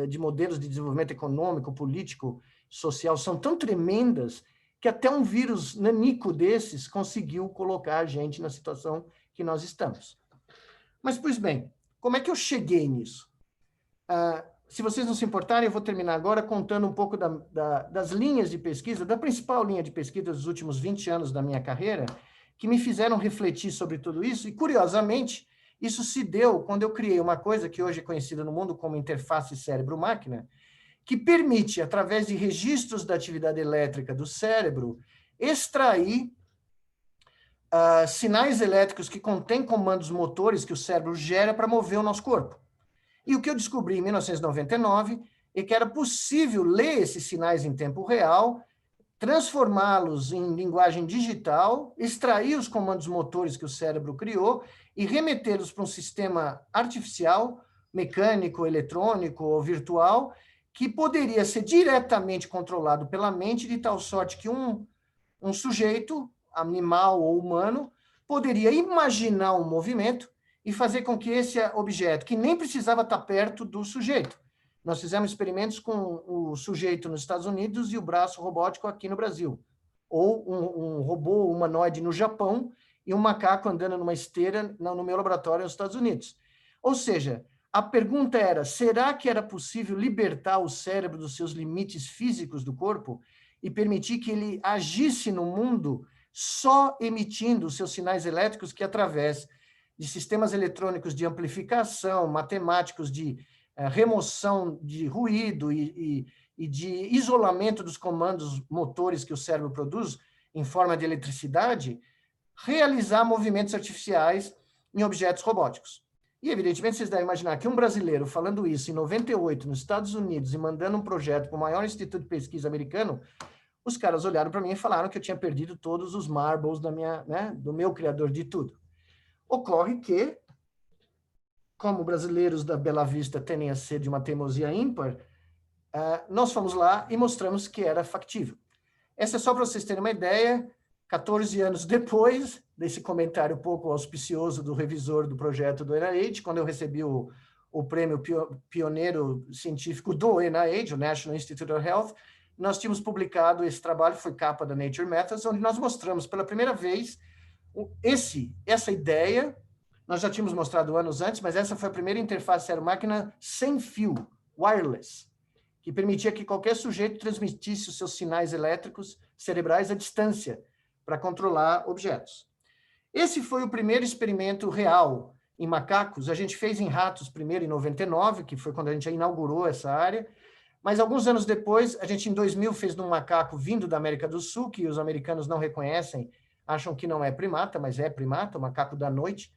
de modelos de desenvolvimento econômico, político, social são tão tremendas que até um vírus nanico desses conseguiu colocar a gente na situação que nós estamos. Mas, pois bem, como é que eu cheguei nisso? Se vocês não se importarem, eu vou terminar agora contando um pouco das linhas de pesquisa, da principal linha de pesquisa dos últimos 20 anos da minha carreira, que me fizeram refletir sobre tudo isso, e, curiosamente, isso se deu quando eu criei uma coisa que hoje é conhecida no mundo como interface cérebro-máquina, que permite, através de registros da atividade elétrica do cérebro, extrair sinais elétricos que contêm comandos motores que o cérebro gera para mover o nosso corpo. E o que eu descobri em 1999 é que era possível ler esses sinais em tempo real, transformá-los em linguagem digital, extrair os comandos motores que o cérebro criou e remetê-los para um sistema artificial, mecânico, eletrônico ou virtual, que poderia ser diretamente controlado pela mente, de tal sorte que um sujeito, animal ou humano, poderia imaginar um movimento e fazer com que esse objeto, que nem precisava estar perto do sujeito. Nós fizemos experimentos com o sujeito nos Estados Unidos e o braço robótico aqui no Brasil. Ou um robô humanoide no Japão e um macaco andando numa esteira no meu laboratório nos Estados Unidos. Ou seja, a pergunta era, será que era possível libertar o cérebro dos seus limites físicos do corpo e permitir que ele agisse no mundo só emitindo os seus sinais elétricos que, através de sistemas eletrônicos de amplificação, matemáticos de remoção de ruído e de isolamento dos comandos motores que o cérebro produz em forma de eletricidade, realizar movimentos artificiais em objetos robóticos. E, evidentemente, vocês devem imaginar que um brasileiro falando isso em 98 nos Estados Unidos e mandando um projeto para o maior instituto de pesquisa americano, os caras olharam para mim e falaram que eu tinha perdido todos os marbles do meu criador de tudo. Ocorre que, como brasileiros da Bela Vista tendem a ser de uma teimosia ímpar, nós fomos lá e mostramos que era factível. Essa é só para vocês terem uma ideia, 14 anos depois desse comentário pouco auspicioso do revisor do projeto do NIH, quando eu recebi o prêmio pioneiro científico do NIH, o National Institute of Health, nós tínhamos publicado esse trabalho, foi capa da Nature Methods, onde nós mostramos pela primeira vez essa ideia. Nós já tínhamos mostrado anos antes, mas essa foi a primeira interface cérebro-máquina sem fio, wireless, que permitia que qualquer sujeito transmitisse os seus sinais elétricos cerebrais à distância para controlar objetos. Esse foi o primeiro experimento real em macacos. A gente fez em ratos primeiro em 99, que foi quando a gente inaugurou essa área, mas alguns anos depois, a gente em 2000 fez num macaco vindo da América do Sul, que os americanos não reconhecem, acham que não é primata, mas é primata, o macaco da noite.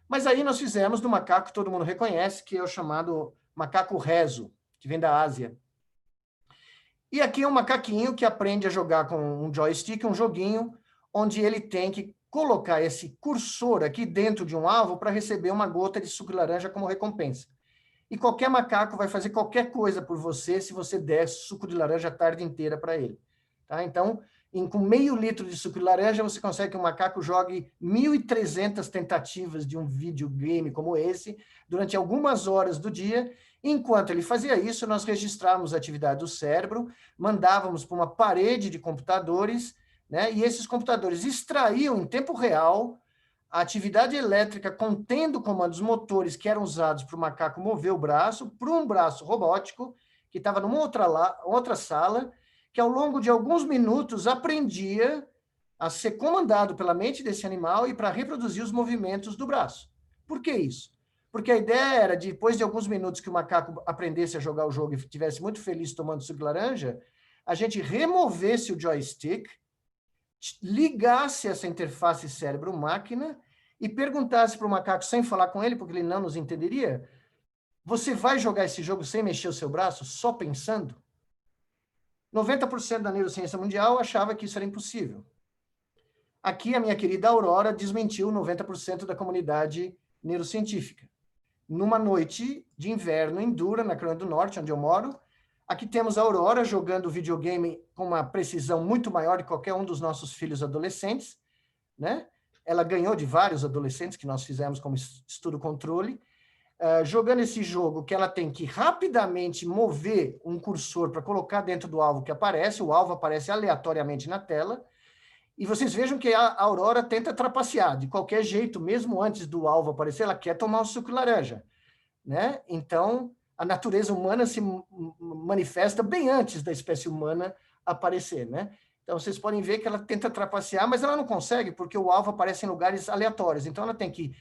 Mas aí nós fizemos do macaco que todo mundo reconhece, que é o chamado macaco rezo, que vem da Ásia. E aqui é um macaquinho que aprende a jogar com um joystick, um joguinho, onde ele tem que colocar esse cursor aqui dentro de um alvo para receber uma gota de suco de laranja como recompensa. E qualquer macaco vai fazer qualquer coisa por você se você der suco de laranja a tarde inteira para ele. Tá? Então, com meio litro de suco de laranja, você consegue que um macaco jogue 1.300 tentativas de um videogame como esse durante algumas horas do dia. Enquanto ele fazia isso, nós registrávamos a atividade do cérebro, mandávamos para uma parede de computadores, né? E esses computadores extraíam em tempo real a atividade elétrica contendo comandos motores que eram usados para o macaco mover o braço para um braço robótico que estava numa outra sala, que ao longo de alguns minutos aprendia a ser comandado pela mente desse animal e para reproduzir os movimentos do braço. Por que isso? Porque a ideia era, depois de alguns minutos que o macaco aprendesse a jogar o jogo e estivesse muito feliz tomando suco de laranja, a gente removesse o joystick, ligasse essa interface cérebro-máquina e perguntasse para o macaco, sem falar com ele, porque ele não nos entenderia, você vai jogar esse jogo sem mexer o seu braço, só pensando? 90% da neurociência mundial achava que isso era impossível. Aqui, a minha querida Aurora desmentiu 90% da comunidade neurocientífica. Numa noite de inverno em Dura, na Carolina do Norte, onde eu moro, aqui temos a Aurora jogando videogame com uma precisão muito maior que qualquer um dos nossos filhos adolescentes, né? Ela ganhou de vários adolescentes que nós fizemos como estudo-controle, jogando esse jogo que ela tem que rapidamente mover um cursor para colocar dentro do alvo que aparece, o alvo aparece aleatoriamente na tela, e vocês vejam que a Aurora tenta trapacear, de qualquer jeito, mesmo antes do alvo aparecer, ela quer tomar um suco de laranja, né? Então, a natureza humana se manifesta bem antes da espécie humana aparecer, né? Então, vocês podem ver que ela tenta trapacear, mas ela não consegue, porque o alvo aparece em lugares aleatórios. Então, ela tem que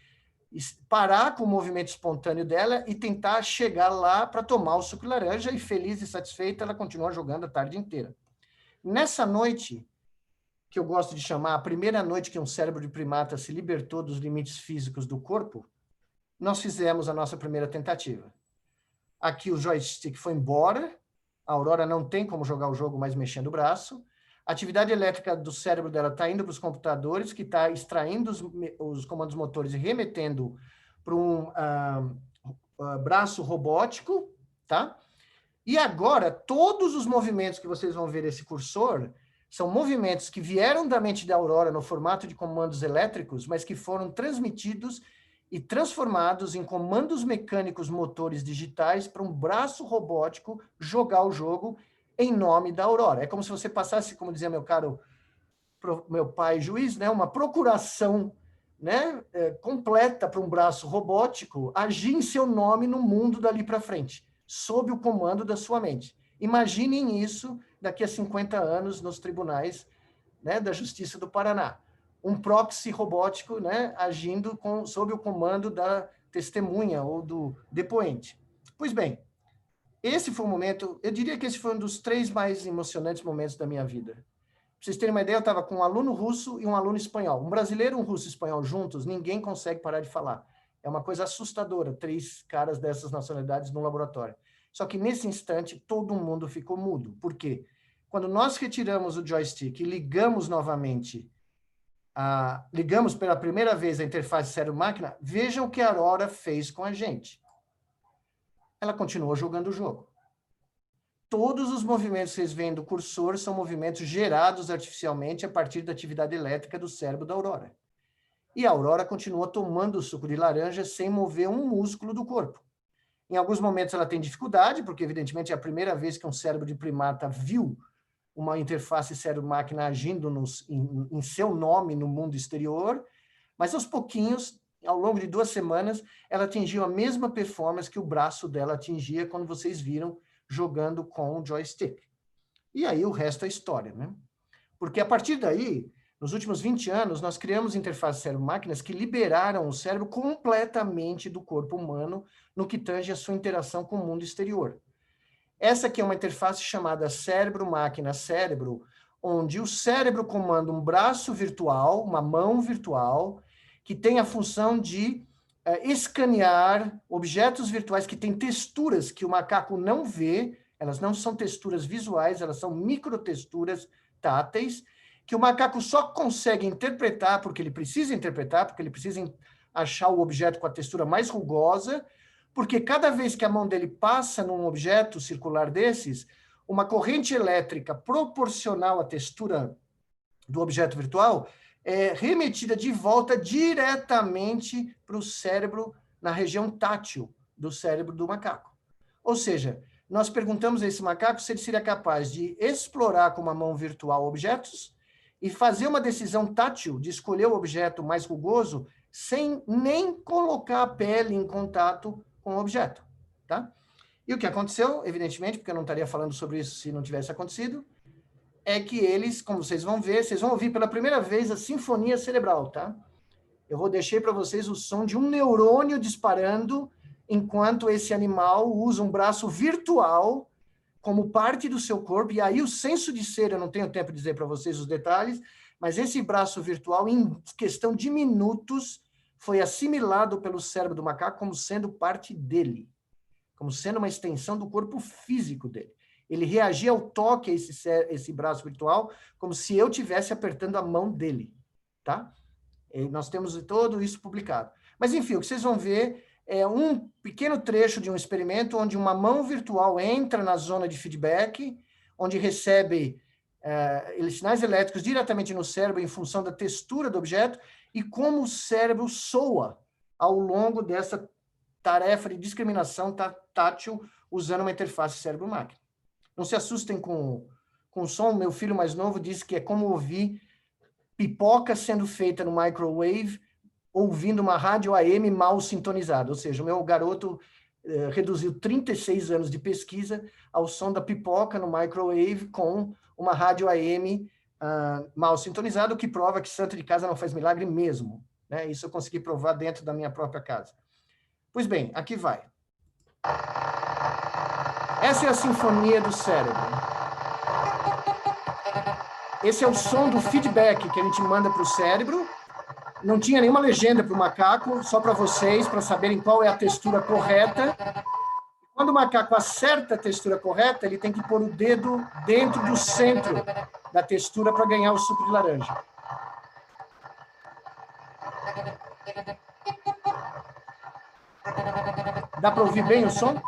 parar com o movimento espontâneo dela e tentar chegar lá para tomar o suco de laranja, e feliz e satisfeita, ela continua jogando a tarde inteira. Nessa noite, que eu gosto de chamar a primeira noite que um cérebro de primata se libertou dos limites físicos do corpo, nós fizemos a nossa primeira tentativa. Aqui o joystick foi embora, a Aurora não tem como jogar o jogo mais mexendo o braço, a atividade elétrica do cérebro dela está indo para os computadores, que está extraindo os comandos motores e remetendo para um braço robótico, tá? E agora, todos os movimentos que vocês vão ver esse cursor são movimentos que vieram da mente da Aurora no formato de comandos elétricos, mas que foram transmitidos e transformados em comandos mecânicos motores digitais para um braço robótico jogar o jogo em nome da Aurora. É como se você passasse, como dizia meu pai juiz, né, uma procuração, né, completa para um braço robótico agir em seu nome no mundo dali para frente, sob o comando da sua mente. Imaginem isso daqui a 50 anos nos tribunais, né, da Justiça do Paraná. Um proxy robótico, né, agindo sob o comando da testemunha ou do depoente. Pois bem, esse foi o momento, eu diria que esse foi um dos 3 mais emocionantes momentos da minha vida. Para vocês terem uma ideia, eu estava com um aluno russo e um aluno espanhol. Um brasileiro e um russo e espanhol juntos, ninguém consegue parar de falar. É uma coisa assustadora, 3 caras dessas nacionalidades no laboratório. Só que nesse instante, todo mundo ficou mudo. Por quê? quando nós retiramos o joystick e ligamos novamente, ligamos pela primeira vez a interface cérebro-máquina, vejam o que a Aurora fez com a gente. Ela continuou jogando o jogo. Todos os movimentos que vocês veem do cursor são movimentos gerados artificialmente a partir da atividade elétrica do cérebro da Aurora. E a Aurora continua tomando o suco de laranja sem mover um músculo do corpo. Em alguns momentos ela tem dificuldade, porque evidentemente é a primeira vez que um cérebro de primata viu uma interface cérebro-máquina agindo em seu nome no mundo exterior, mas aos pouquinhos, ao longo de 2 semanas, ela atingiu a mesma performance que o braço dela atingia quando vocês viram jogando com o joystick. E aí o resto é história, né? Porque a partir daí, nos últimos 20 anos, nós criamos interfaces cérebro-máquinas que liberaram o cérebro completamente do corpo humano no que tange a sua interação com o mundo exterior. Essa aqui é uma interface chamada cérebro-máquina-cérebro, onde o cérebro comanda um braço virtual, uma mão virtual, que tem a função de escanear objetos virtuais que têm texturas que o macaco não vê, elas não são texturas visuais, elas são microtexturas táteis, que o macaco só consegue interpretar, porque ele precisa achar o objeto com a textura mais rugosa, porque cada vez que a mão dele passa num objeto circular desses, uma corrente elétrica proporcional à textura do objeto virtual é remetida de volta diretamente para o cérebro, na região tátil do cérebro do macaco. Ou seja, nós perguntamos a esse macaco se ele seria capaz de explorar com uma mão virtual objetos e fazer uma decisão tátil de escolher o objeto mais rugoso sem nem colocar a pele em contato com o objeto, tá? E o que aconteceu, evidentemente, porque eu não estaria falando sobre isso se não tivesse acontecido, é que eles, como vocês vão ver, vocês vão ouvir pela primeira vez a sinfonia cerebral, tá? Eu deixei para vocês o som de um neurônio disparando enquanto esse animal usa um braço virtual como parte do seu corpo, e aí o senso de ser, eu não tenho tempo de dizer para vocês os detalhes, mas esse braço virtual, em questão de minutos, foi assimilado pelo cérebro do macaco como sendo parte dele, como sendo uma extensão do corpo físico dele. Ele reagia ao toque a esse braço virtual como se eu estivesse apertando a mão dele, tá? E nós temos todo isso publicado. Mas, enfim, o que vocês vão ver é um pequeno trecho de um experimento onde uma mão virtual entra na zona de feedback, onde recebe sinais elétricos diretamente no cérebro em função da textura do objeto e como o cérebro soa ao longo dessa tarefa de discriminação tátil usando uma interface cérebro-máquina. Não se assustem com o som. Meu filho mais novo disse que é como ouvir pipoca sendo feita no microwave, ouvindo uma rádio AM mal sintonizada. Ou seja, o meu garoto reduziu 36 anos de pesquisa ao som da pipoca no microwave com uma rádio AM mal sintonizada, o que prova que santo de casa não faz milagre mesmo, né? Isso eu consegui provar dentro da minha própria casa. Pois bem, aqui vai. Essa é a sinfonia do cérebro. Esse é o som do feedback que a gente manda para o cérebro. Não tinha nenhuma legenda para o macaco, só para vocês, para saberem qual é a textura correta. Quando o macaco acerta a textura correta, ele tem que pôr o dedo dentro do centro da textura para ganhar o suco de laranja. Dá para ouvir bem o som?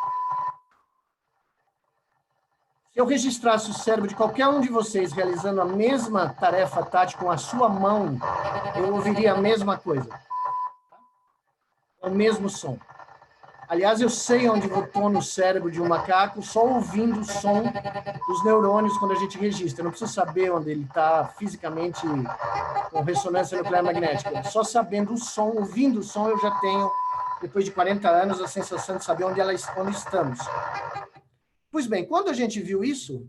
Se eu registrasse o cérebro de qualquer um de vocês realizando a mesma tarefa tátil com a sua mão, eu ouviria a mesma coisa. É o mesmo som. Aliás, eu sei onde votou no cérebro de um macaco só ouvindo o som dos neurônios quando a gente registra. Eu não preciso saber onde ele está fisicamente com ressonância nuclear magnética. Só sabendo o som, ouvindo o som, eu já tenho, depois de 40 anos, a sensação de saber onde estamos. Pois bem, quando a gente viu isso,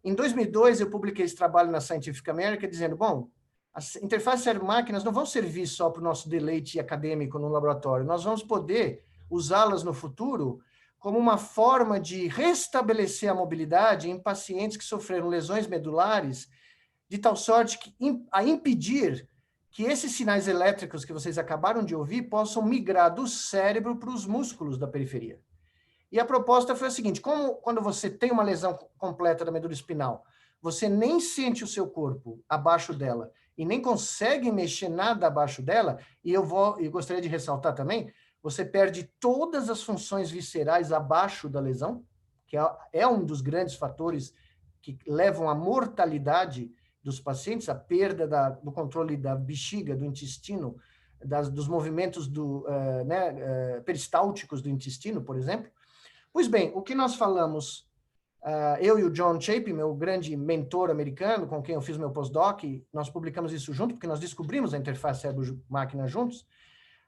em 2002 eu publiquei esse trabalho na Scientific American dizendo, bom, as interfaces cérebro-máquinas não vão servir só para o nosso deleite acadêmico no laboratório, nós vamos poder usá-las no futuro como uma forma de restabelecer a mobilidade em pacientes que sofreram lesões medulares, de tal sorte que a impedir que esses sinais elétricos que vocês acabaram de ouvir possam migrar do cérebro para os músculos da periferia. E a proposta foi a seguinte, como quando você tem uma lesão completa da medula espinal, você nem sente o seu corpo abaixo dela e nem consegue mexer nada abaixo dela, e eu gostaria de ressaltar também, você perde todas as funções viscerais abaixo da lesão, que é um dos grandes fatores que levam à mortalidade dos pacientes, a perda do controle da bexiga, do intestino, dos movimentos peristálticos do intestino, por exemplo. Pois bem, o que nós falamos, eu e o John Chapin, meu grande mentor americano, com quem eu fiz meu postdoc, nós publicamos isso junto, porque nós descobrimos a interface cérebro-máquina juntos.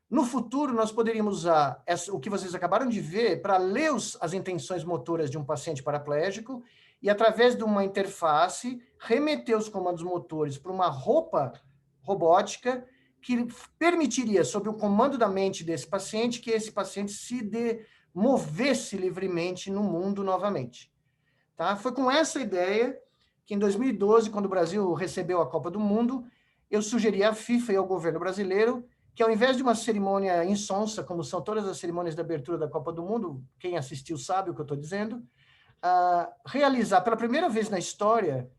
No futuro, nós poderíamos usar o que vocês acabaram de ver para ler as intenções motoras de um paciente paraplégico e, através de uma interface, remeter os comandos motores para uma roupa robótica que permitiria, sob o comando da mente desse paciente, que esse paciente se movesse livremente no mundo novamente. Tá? Foi com essa ideia que, em 2012, quando o Brasil recebeu a Copa do Mundo, eu sugeri à FIFA e ao governo brasileiro que, ao invés de uma cerimônia insonsa, como são todas as cerimônias de abertura da Copa do Mundo, quem assistiu sabe o que eu estou dizendo, realizar pela primeira vez na história,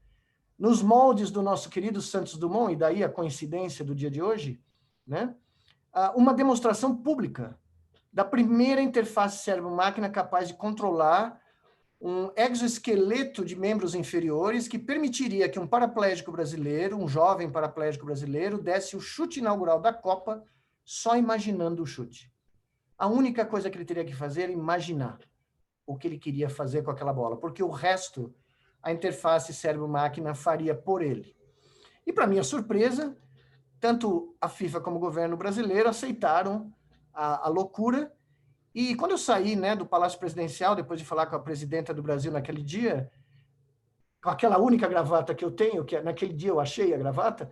nos moldes do nosso querido Santos Dumont, e daí a coincidência do dia de hoje, né, uma demonstração pública da primeira interface cérebro-máquina capaz de controlar um exoesqueleto de membros inferiores que permitiria que um paraplégico brasileiro, um jovem paraplégico brasileiro, desse o chute inaugural da Copa só imaginando o chute. A única coisa que ele teria que fazer era imaginar o que ele queria fazer com aquela bola, porque o resto, a interface cérebro-máquina faria por ele. E, para minha surpresa, tanto a FIFA como o governo brasileiro aceitaram a loucura. E quando eu saí, né, do Palácio Presidencial, depois de falar com a presidenta do Brasil naquele dia, com aquela única gravata que eu tenho, que naquele dia eu achei a gravata,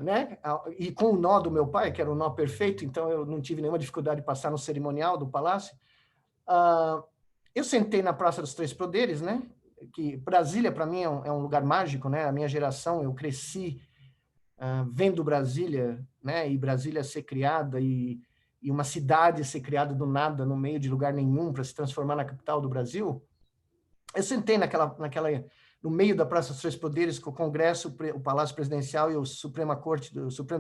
né, e com o nó do meu pai, que era o nó perfeito, então eu não tive nenhuma dificuldade de passar no cerimonial do Palácio, eu sentei na Praça dos Três Poderes, né, que Brasília, para mim, é um lugar mágico, né, a minha geração, eu cresci vendo Brasília, né, e Brasília ser criada e uma cidade ser criada do nada, no meio de lugar nenhum, para se transformar na capital do Brasil. Eu sentei no meio da Praça dos Três Poderes, com o Congresso, o Palácio Presidencial e o Supremo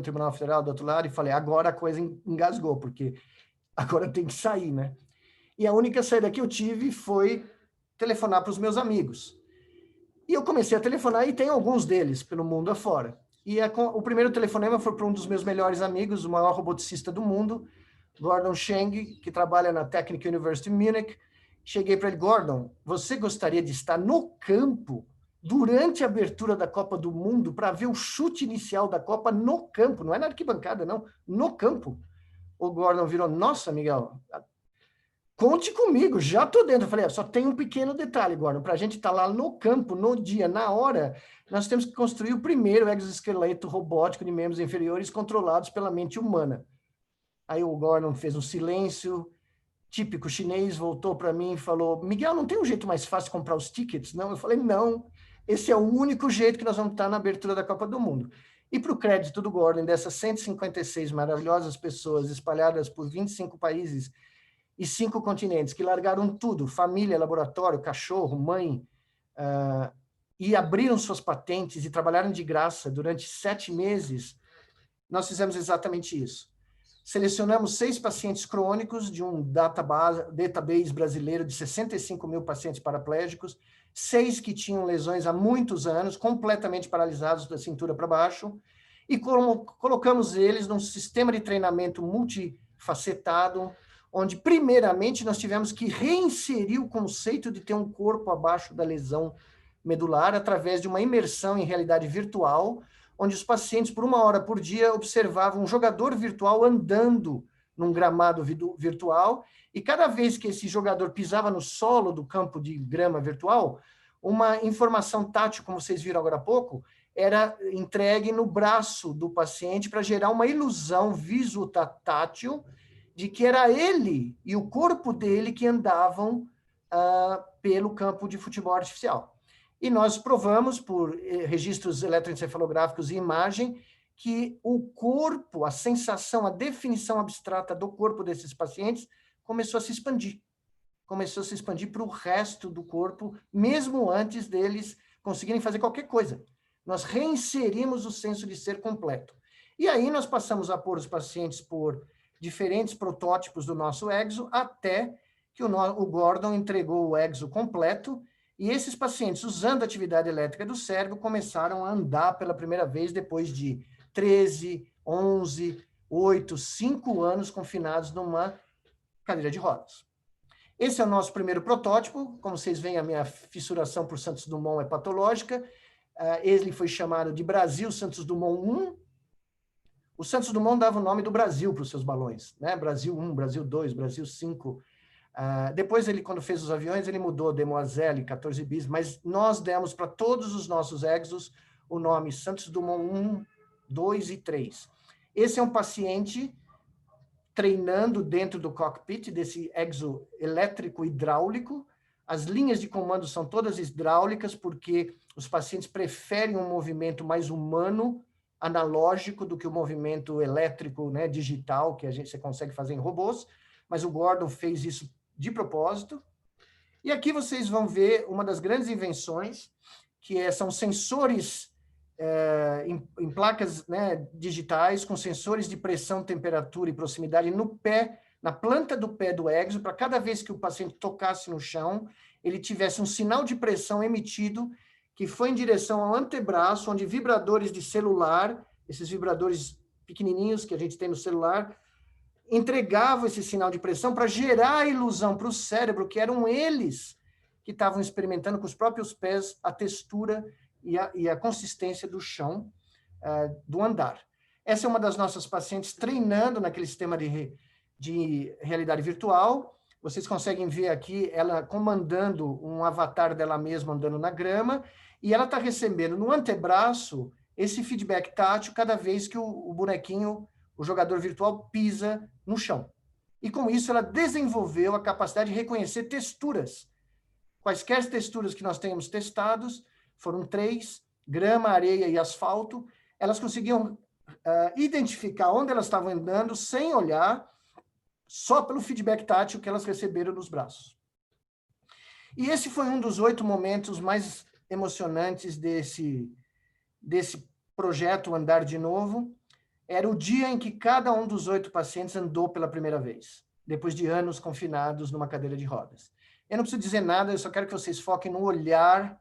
Tribunal Federal do outro lado, e falei, agora a coisa engasgou, porque agora tem que sair, né? E a única saída que eu tive foi telefonar para os meus amigos. E eu comecei a telefonar, e tem alguns deles pelo mundo afora. E o primeiro telefonema foi para um dos meus melhores amigos, o maior roboticista do mundo, Gordon Cheng, que trabalha na Technical University of Munich. Cheguei para ele, Gordon, você gostaria de estar no campo durante a abertura da Copa do Mundo para ver o chute inicial da Copa no campo, não é na arquibancada, não, no campo. O Gordon virou, nossa, Miguel, conte comigo, já estou dentro. Eu falei, só tem um pequeno detalhe, Gordon, para a gente estar lá no campo, no dia, na hora, nós temos que construir o primeiro exoesqueleto robótico de membros inferiores controlados pela mente humana. Aí o Gordon fez um silêncio típico chinês, voltou para mim e falou, Miguel, não tem um jeito mais fácil de comprar os tickets? Não? Eu falei, não, esse é o único jeito que nós vamos estar na abertura da Copa do Mundo. E para o crédito do Gordon, dessas 156 maravilhosas pessoas espalhadas por 25 países e 5 continentes, que largaram tudo, família, laboratório, cachorro, mãe, e abriram suas patentes e trabalharam de graça durante 7 meses, nós fizemos exatamente isso. Selecionamos 6 pacientes crônicos de um database brasileiro de 65 mil pacientes paraplégicos, 6 que tinham lesões há muitos anos, completamente paralisados da cintura para baixo, e colocamos eles num sistema de treinamento multifacetado, onde, primeiramente, nós tivemos que reinserir o conceito de ter um corpo abaixo da lesão medular através de uma imersão em realidade virtual, onde os pacientes, por 1 hora por dia, observavam um jogador virtual andando num gramado virtual, e cada vez que esse jogador pisava no solo do campo de grama virtual, uma informação tátil, como vocês viram agora há pouco, era entregue no braço do paciente para gerar uma ilusão visu-tátil de que era ele e o corpo dele que andavam pelo campo de futebol artificial. E nós provamos, por registros eletroencefalográficos e imagem, que o corpo, a sensação, a definição abstrata do corpo desses pacientes começou a se expandir. Começou a se expandir para o resto do corpo, mesmo antes deles conseguirem fazer qualquer coisa. Nós reinserimos o senso de ser completo. E aí nós passamos a pôr os pacientes por diferentes protótipos do nosso exo, até que o Gordon entregou o exo completo, e esses pacientes, usando a atividade elétrica do cérebro, começaram a andar pela primeira vez depois de 13, 11, 8, 5 anos confinados numa cadeira de rodas. Esse é o nosso primeiro protótipo. Como vocês veem, a minha fissuração por Santos Dumont é patológica. Ele foi chamado de Brasil Santos Dumont 1. O Santos Dumont dava o nome do Brasil para os seus balões, né? Brasil 1, Brasil 2, Brasil 5. Depois, ele, quando fez os aviões, ele mudou Demoiselle, 14 bis, mas nós demos para todos os nossos exos o nome Santos Dumont 1, 2 e 3. Esse é um paciente treinando dentro do cockpit desse exo elétrico hidráulico. As linhas de comando são todas hidráulicas, porque os pacientes preferem um movimento mais humano, analógico, do que o movimento elétrico, né, digital, que você consegue fazer em robôs, mas o Gordon fez isso de propósito. E aqui vocês vão ver uma das grandes invenções, que são sensores em placas, né, digitais, com sensores de pressão, temperatura e proximidade no pé, na planta do pé do exo, para cada vez que o paciente tocasse no chão, ele tivesse um sinal de pressão emitido que foi em direção ao antebraço, onde vibradores de celular, esses vibradores pequenininhos que a gente tem no celular, entregavam esse sinal de pressão para gerar a ilusão para o cérebro que eram eles que estavam experimentando com os próprios pés a textura e a consistência do chão, do andar. Essa é uma das nossas pacientes treinando naquele sistema de realidade virtual. Vocês conseguem ver aqui ela comandando um avatar dela mesma andando na grama, e ela está recebendo no antebraço esse feedback tátil cada vez que o bonequinho, o jogador virtual, pisa no chão. E com isso ela desenvolveu a capacidade de reconhecer texturas. Quaisquer texturas que nós tenhamos testados, foram 3, grama, areia e asfalto, elas conseguiam identificar onde elas estavam andando sem olhar, só pelo feedback tátil que elas receberam nos braços. E esse foi um dos 8 momentos mais emocionantes desse projeto Andar de Novo. Era o dia em que cada um dos 8 pacientes andou pela primeira vez, depois de anos confinados numa cadeira de rodas. Eu não preciso dizer nada, eu só quero que vocês foquem no olhar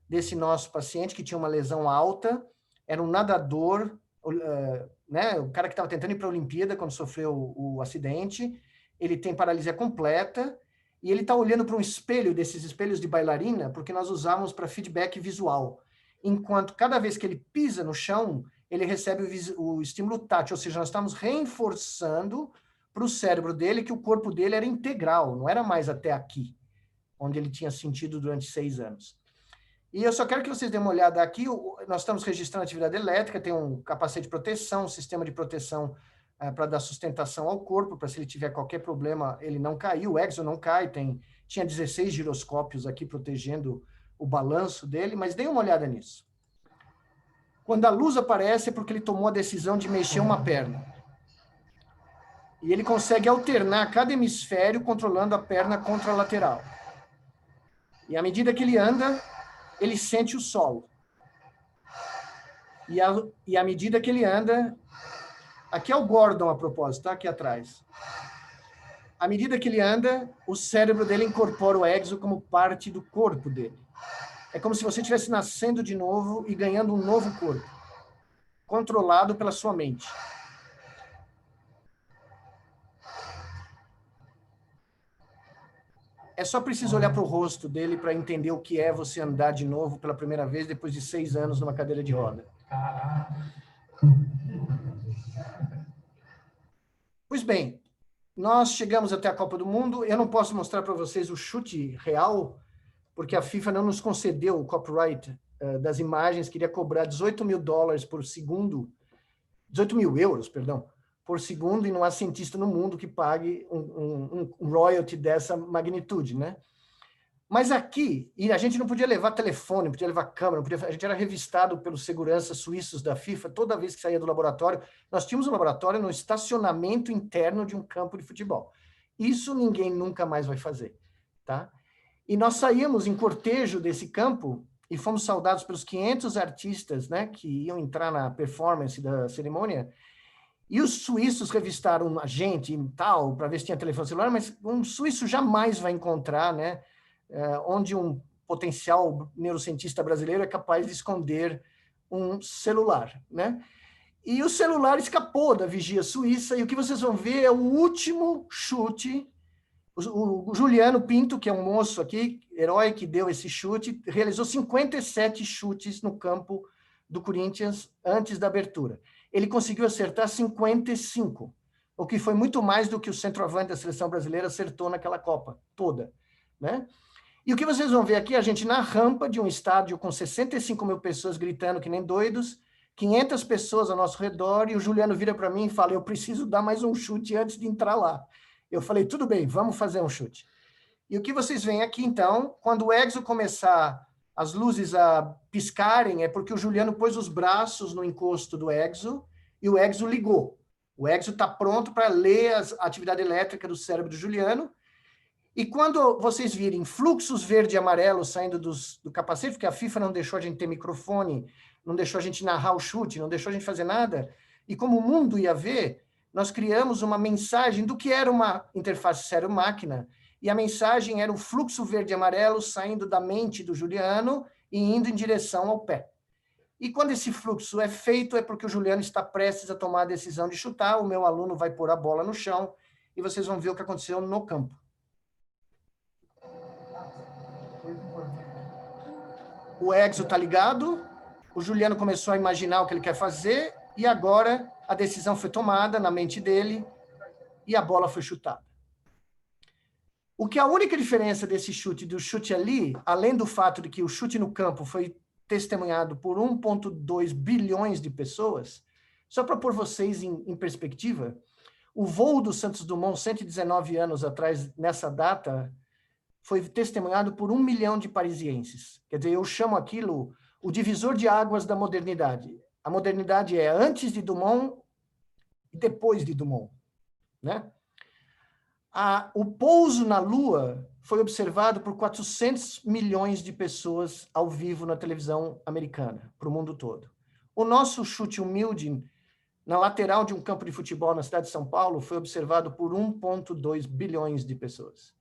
desse nosso paciente, que tinha uma lesão alta, era um nadador, né, o cara que estava tentando ir para a Olimpíada quando sofreu o acidente. Ele tem paralisia completa, e ele está olhando para um espelho, desses espelhos de bailarina, porque nós usávamos para feedback visual. Enquanto cada vez que ele pisa no chão, ele recebe o estímulo tátil, ou seja, nós estamos reforçando para o cérebro dele que o corpo dele era integral, não era mais até aqui, onde ele tinha sentido durante 6 anos. E eu só quero que vocês dêem uma olhada aqui. Nós estamos registrando atividade elétrica, tem um capacete de proteção, um sistema de proteção para dar sustentação ao corpo, para se ele tiver qualquer problema, ele não cair, o exo não cai, tinha 16 giroscópios aqui protegendo o balanço dele, mas deem uma olhada nisso. Quando a luz aparece é porque ele tomou a decisão de mexer uma perna. E ele consegue alternar cada hemisfério controlando a perna contralateral. E à medida que ele anda, ele sente o solo. E à medida que ele anda... Aqui é o Gordon, a propósito, tá? Aqui atrás. À medida que ele anda, o cérebro dele incorpora o exo como parte do corpo dele. É como se você estivesse nascendo de novo e ganhando um novo corpo, controlado pela sua mente. É só preciso olhar para o rosto dele para entender o que é você andar de novo pela primeira vez depois de 6 anos numa cadeira de roda. Pois bem, nós chegamos até a Copa do Mundo. Eu não posso mostrar para vocês o chute real, porque a FIFA não nos concedeu o copyright das imagens, queria cobrar $18.000 por segundo, 18 mil euros, perdão, por segundo, e não há cientista no mundo que pague um royalty dessa magnitude, né? Mas aqui, e a gente não podia levar telefone, não podia levar câmera, a gente era revistado pelos seguranças suíços da FIFA toda vez que saía do laboratório. Nós tínhamos um laboratório no estacionamento interno de um campo de futebol. Isso ninguém nunca mais vai fazer, tá? E nós saíamos em cortejo desse campo e fomos saudados pelos 500 artistas, né, que iam entrar na performance da cerimônia, e os suíços revistaram a gente e tal, para ver se tinha telefone celular, mas um suíço jamais vai encontrar, né, onde um potencial neurocientista brasileiro é capaz de esconder um celular, né? E o celular escapou da vigia suíça, e o que vocês vão ver é o último chute. O Juliano Pinto, que é um moço aqui, herói que deu esse chute, realizou 57 chutes no campo do Corinthians antes da abertura. Ele conseguiu acertar 55, o que foi muito mais do que o centroavante da seleção brasileira acertou naquela Copa toda, né? E o que vocês vão ver aqui, a gente na rampa de um estádio com 65 mil pessoas gritando que nem doidos, 500 pessoas ao nosso redor, e o Juliano vira para mim e fala, eu preciso dar mais um chute antes de entrar lá. Eu falei, tudo bem, vamos fazer um chute. E o que vocês veem aqui, então, quando o Exo começar as luzes a piscarem, é porque o Juliano pôs os braços no encosto do Exo e o Exo ligou. O Exo está pronto para ler a atividade elétrica do cérebro do Juliano. E quando vocês virem fluxos verde e amarelo saindo do capacete, porque a FIFA não deixou a gente ter microfone, não deixou a gente narrar o chute, não deixou a gente fazer nada, e como o mundo ia ver, nós criamos uma mensagem do que era uma interface cérebro-máquina, e a mensagem era o fluxo verde e amarelo saindo da mente do Juliano e indo em direção ao pé. E quando esse fluxo é feito, é porque o Juliano está prestes a tomar a decisão de chutar, o meu aluno vai pôr a bola no chão, e vocês vão ver o que aconteceu no campo. O Exo está ligado, o Juliano começou a imaginar o que ele quer fazer, e agora a decisão foi tomada na mente dele, e a bola foi chutada. O que é a única diferença desse chute do chute ali, além do fato de que o chute no campo foi testemunhado por 1,2 bilhões de pessoas, só para pôr vocês em perspectiva, o voo do Santos Dumont, 119 anos atrás, nessa data, foi testemunhado por 1 milhão de parisienses. Quer dizer, eu chamo aquilo o divisor de águas da modernidade. A modernidade é antes de Dumont e depois de Dumont, né? O pouso na Lua foi observado por 400 milhões de pessoas ao vivo na televisão americana, para o mundo todo. O nosso chute humilde na lateral de um campo de futebol na cidade de São Paulo foi observado por 1,2 bilhões de pessoas.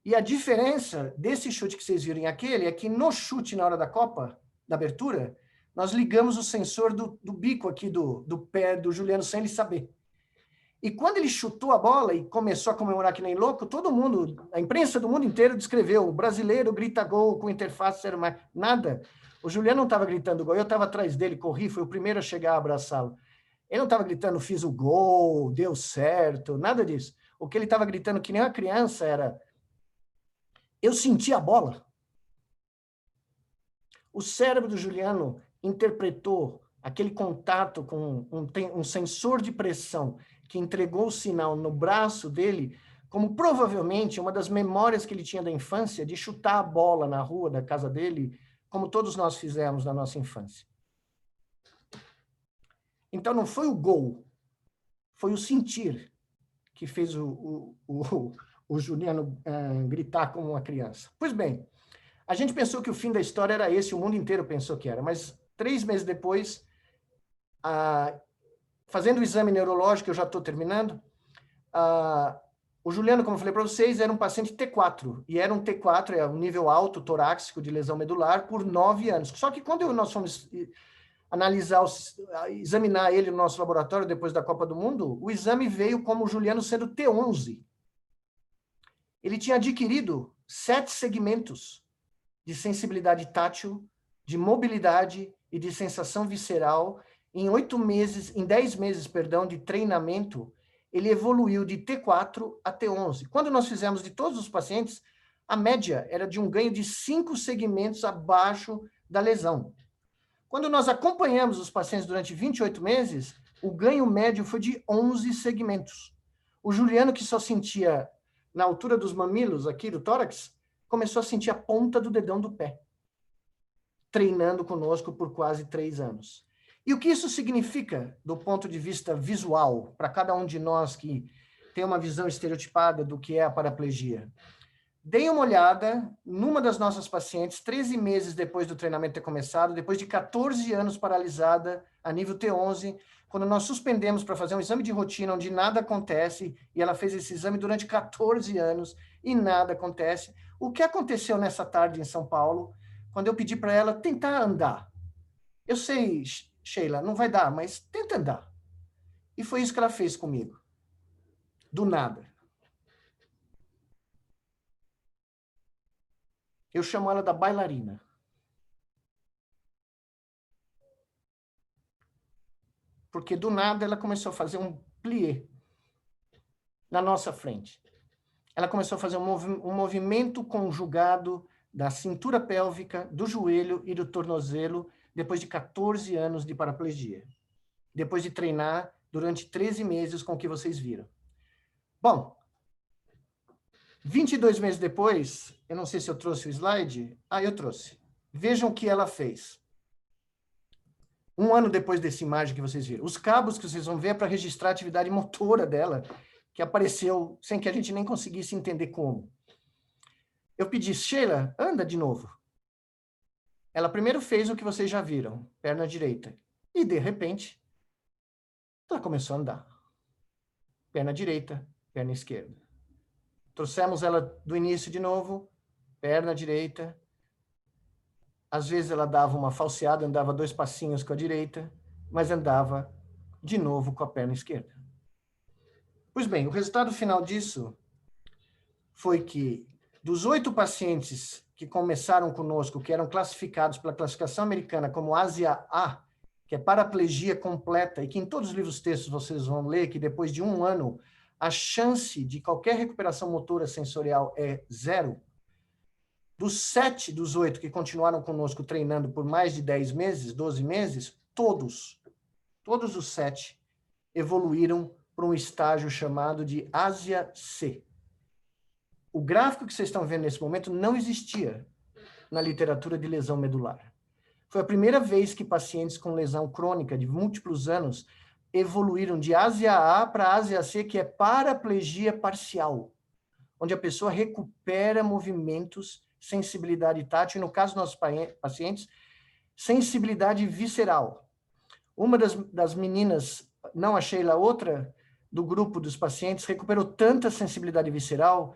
E a diferença desse chute que vocês viram aquele é que no chute na hora da Copa, da abertura, nós ligamos o sensor do bico aqui do pé do Juliano sem ele saber. E quando ele chutou a bola e começou a comemorar que nem louco, todo mundo, a imprensa do mundo inteiro descreveu, o brasileiro grita gol com interface cerebral, nada. O Juliano não estava gritando gol, eu estava atrás dele, corri, foi o primeiro a chegar a abraçá-lo. Ele não estava gritando, fiz o gol, deu certo, nada disso. O que ele estava gritando, que nem uma criança, era, eu senti a bola. O cérebro do Juliano interpretou aquele contato com um sensor de pressão que entregou o sinal no braço dele, como provavelmente uma das memórias que ele tinha da infância, de chutar a bola na rua da casa dele, como todos nós fizemos na nossa infância. Então, não foi o gol, foi o sentir que fez o Juliano gritar como uma criança. Pois bem, a gente pensou que o fim da história era esse, o mundo inteiro pensou que era, mas 3 meses depois, fazendo o exame neurológico, eu já estou terminando, o Juliano, como eu falei para vocês, era um paciente T4, e era um T4, é um nível alto torácico de lesão medular, por 9 anos. Só que quando nós fomos examinar ele no nosso laboratório depois da Copa do Mundo, o exame veio como o Juliano sendo T11. Ele tinha adquirido 7 segmentos de sensibilidade tátil, de mobilidade e de sensação visceral. Em 10 meses, de treinamento, ele evoluiu de T4 a T11. Quando nós fizemos de todos os pacientes, a média era de um ganho de 5 segmentos abaixo da lesão. Quando nós acompanhamos os pacientes durante 28 meses, o ganho médio foi de 11 segmentos. O Juliano, que só sentia na altura dos mamilos, aqui do tórax, começou a sentir a ponta do dedão do pé, treinando conosco por quase 3 anos. E o que isso significa do ponto de vista visual, para cada um de nós que tem uma visão estereotipada do que é a paraplegia? Dei uma olhada numa das nossas pacientes, 13 meses depois do treinamento ter começado, depois de 14 anos paralisada a nível T11, quando nós suspendemos para fazer um exame de rotina onde nada acontece, e ela fez esse exame durante 14 anos e nada acontece. O que aconteceu nessa tarde em São Paulo, quando eu pedi para ela tentar andar? Eu sei, Sheila, não vai dar, mas tenta andar. E foi isso que ela fez comigo. Do nada. Eu chamo ela da bailarina. Porque do nada ela começou a fazer um plié na nossa frente. Ela começou a fazer um movimento conjugado da cintura pélvica, do joelho e do tornozelo, depois de 14 anos de paraplegia. Depois de treinar durante 13 meses com o que vocês viram. Bom, 22 meses depois, eu não sei se eu trouxe o slide. Ah, eu trouxe. Vejam o que ela fez. Um ano depois dessa imagem que vocês viram. Os cabos que vocês vão ver é para registrar a atividade motora dela, que apareceu sem que a gente nem conseguisse entender como. Eu pedi, Sheila, anda de novo. Ela primeiro fez o que vocês já viram, perna direita. E, de repente, ela começou a andar. Perna direita, perna esquerda. Trouxemos ela do início de novo, perna direita. Às vezes ela dava uma falseada, andava 2 passinhos com a direita, mas andava de novo com a perna esquerda. Pois bem, o resultado final disso foi que, dos 8 pacientes que começaram conosco, que eram classificados pela classificação americana como ASIA-A, que é paraplegia completa, e que em todos os livros textos vocês vão ler que depois de 1 ano, a chance de qualquer recuperação motora sensorial é 0. Dos 7 dos 8 que continuaram conosco treinando por mais de 10 meses, 12 meses, todos os 7 evoluíram para um estágio chamado de ASIA-C. O gráfico que vocês estão vendo nesse momento não existia na literatura de lesão medular. Foi a primeira vez que pacientes com lesão crônica de múltiplos anos evoluíram de ASIA-A para ASIA-C, que é paraplegia parcial, onde a pessoa recupera movimentos, sensibilidade tátil, e no caso dos nossos pacientes, sensibilidade visceral. Uma das meninas, não a Sheila, outra do grupo dos pacientes, recuperou tanta sensibilidade visceral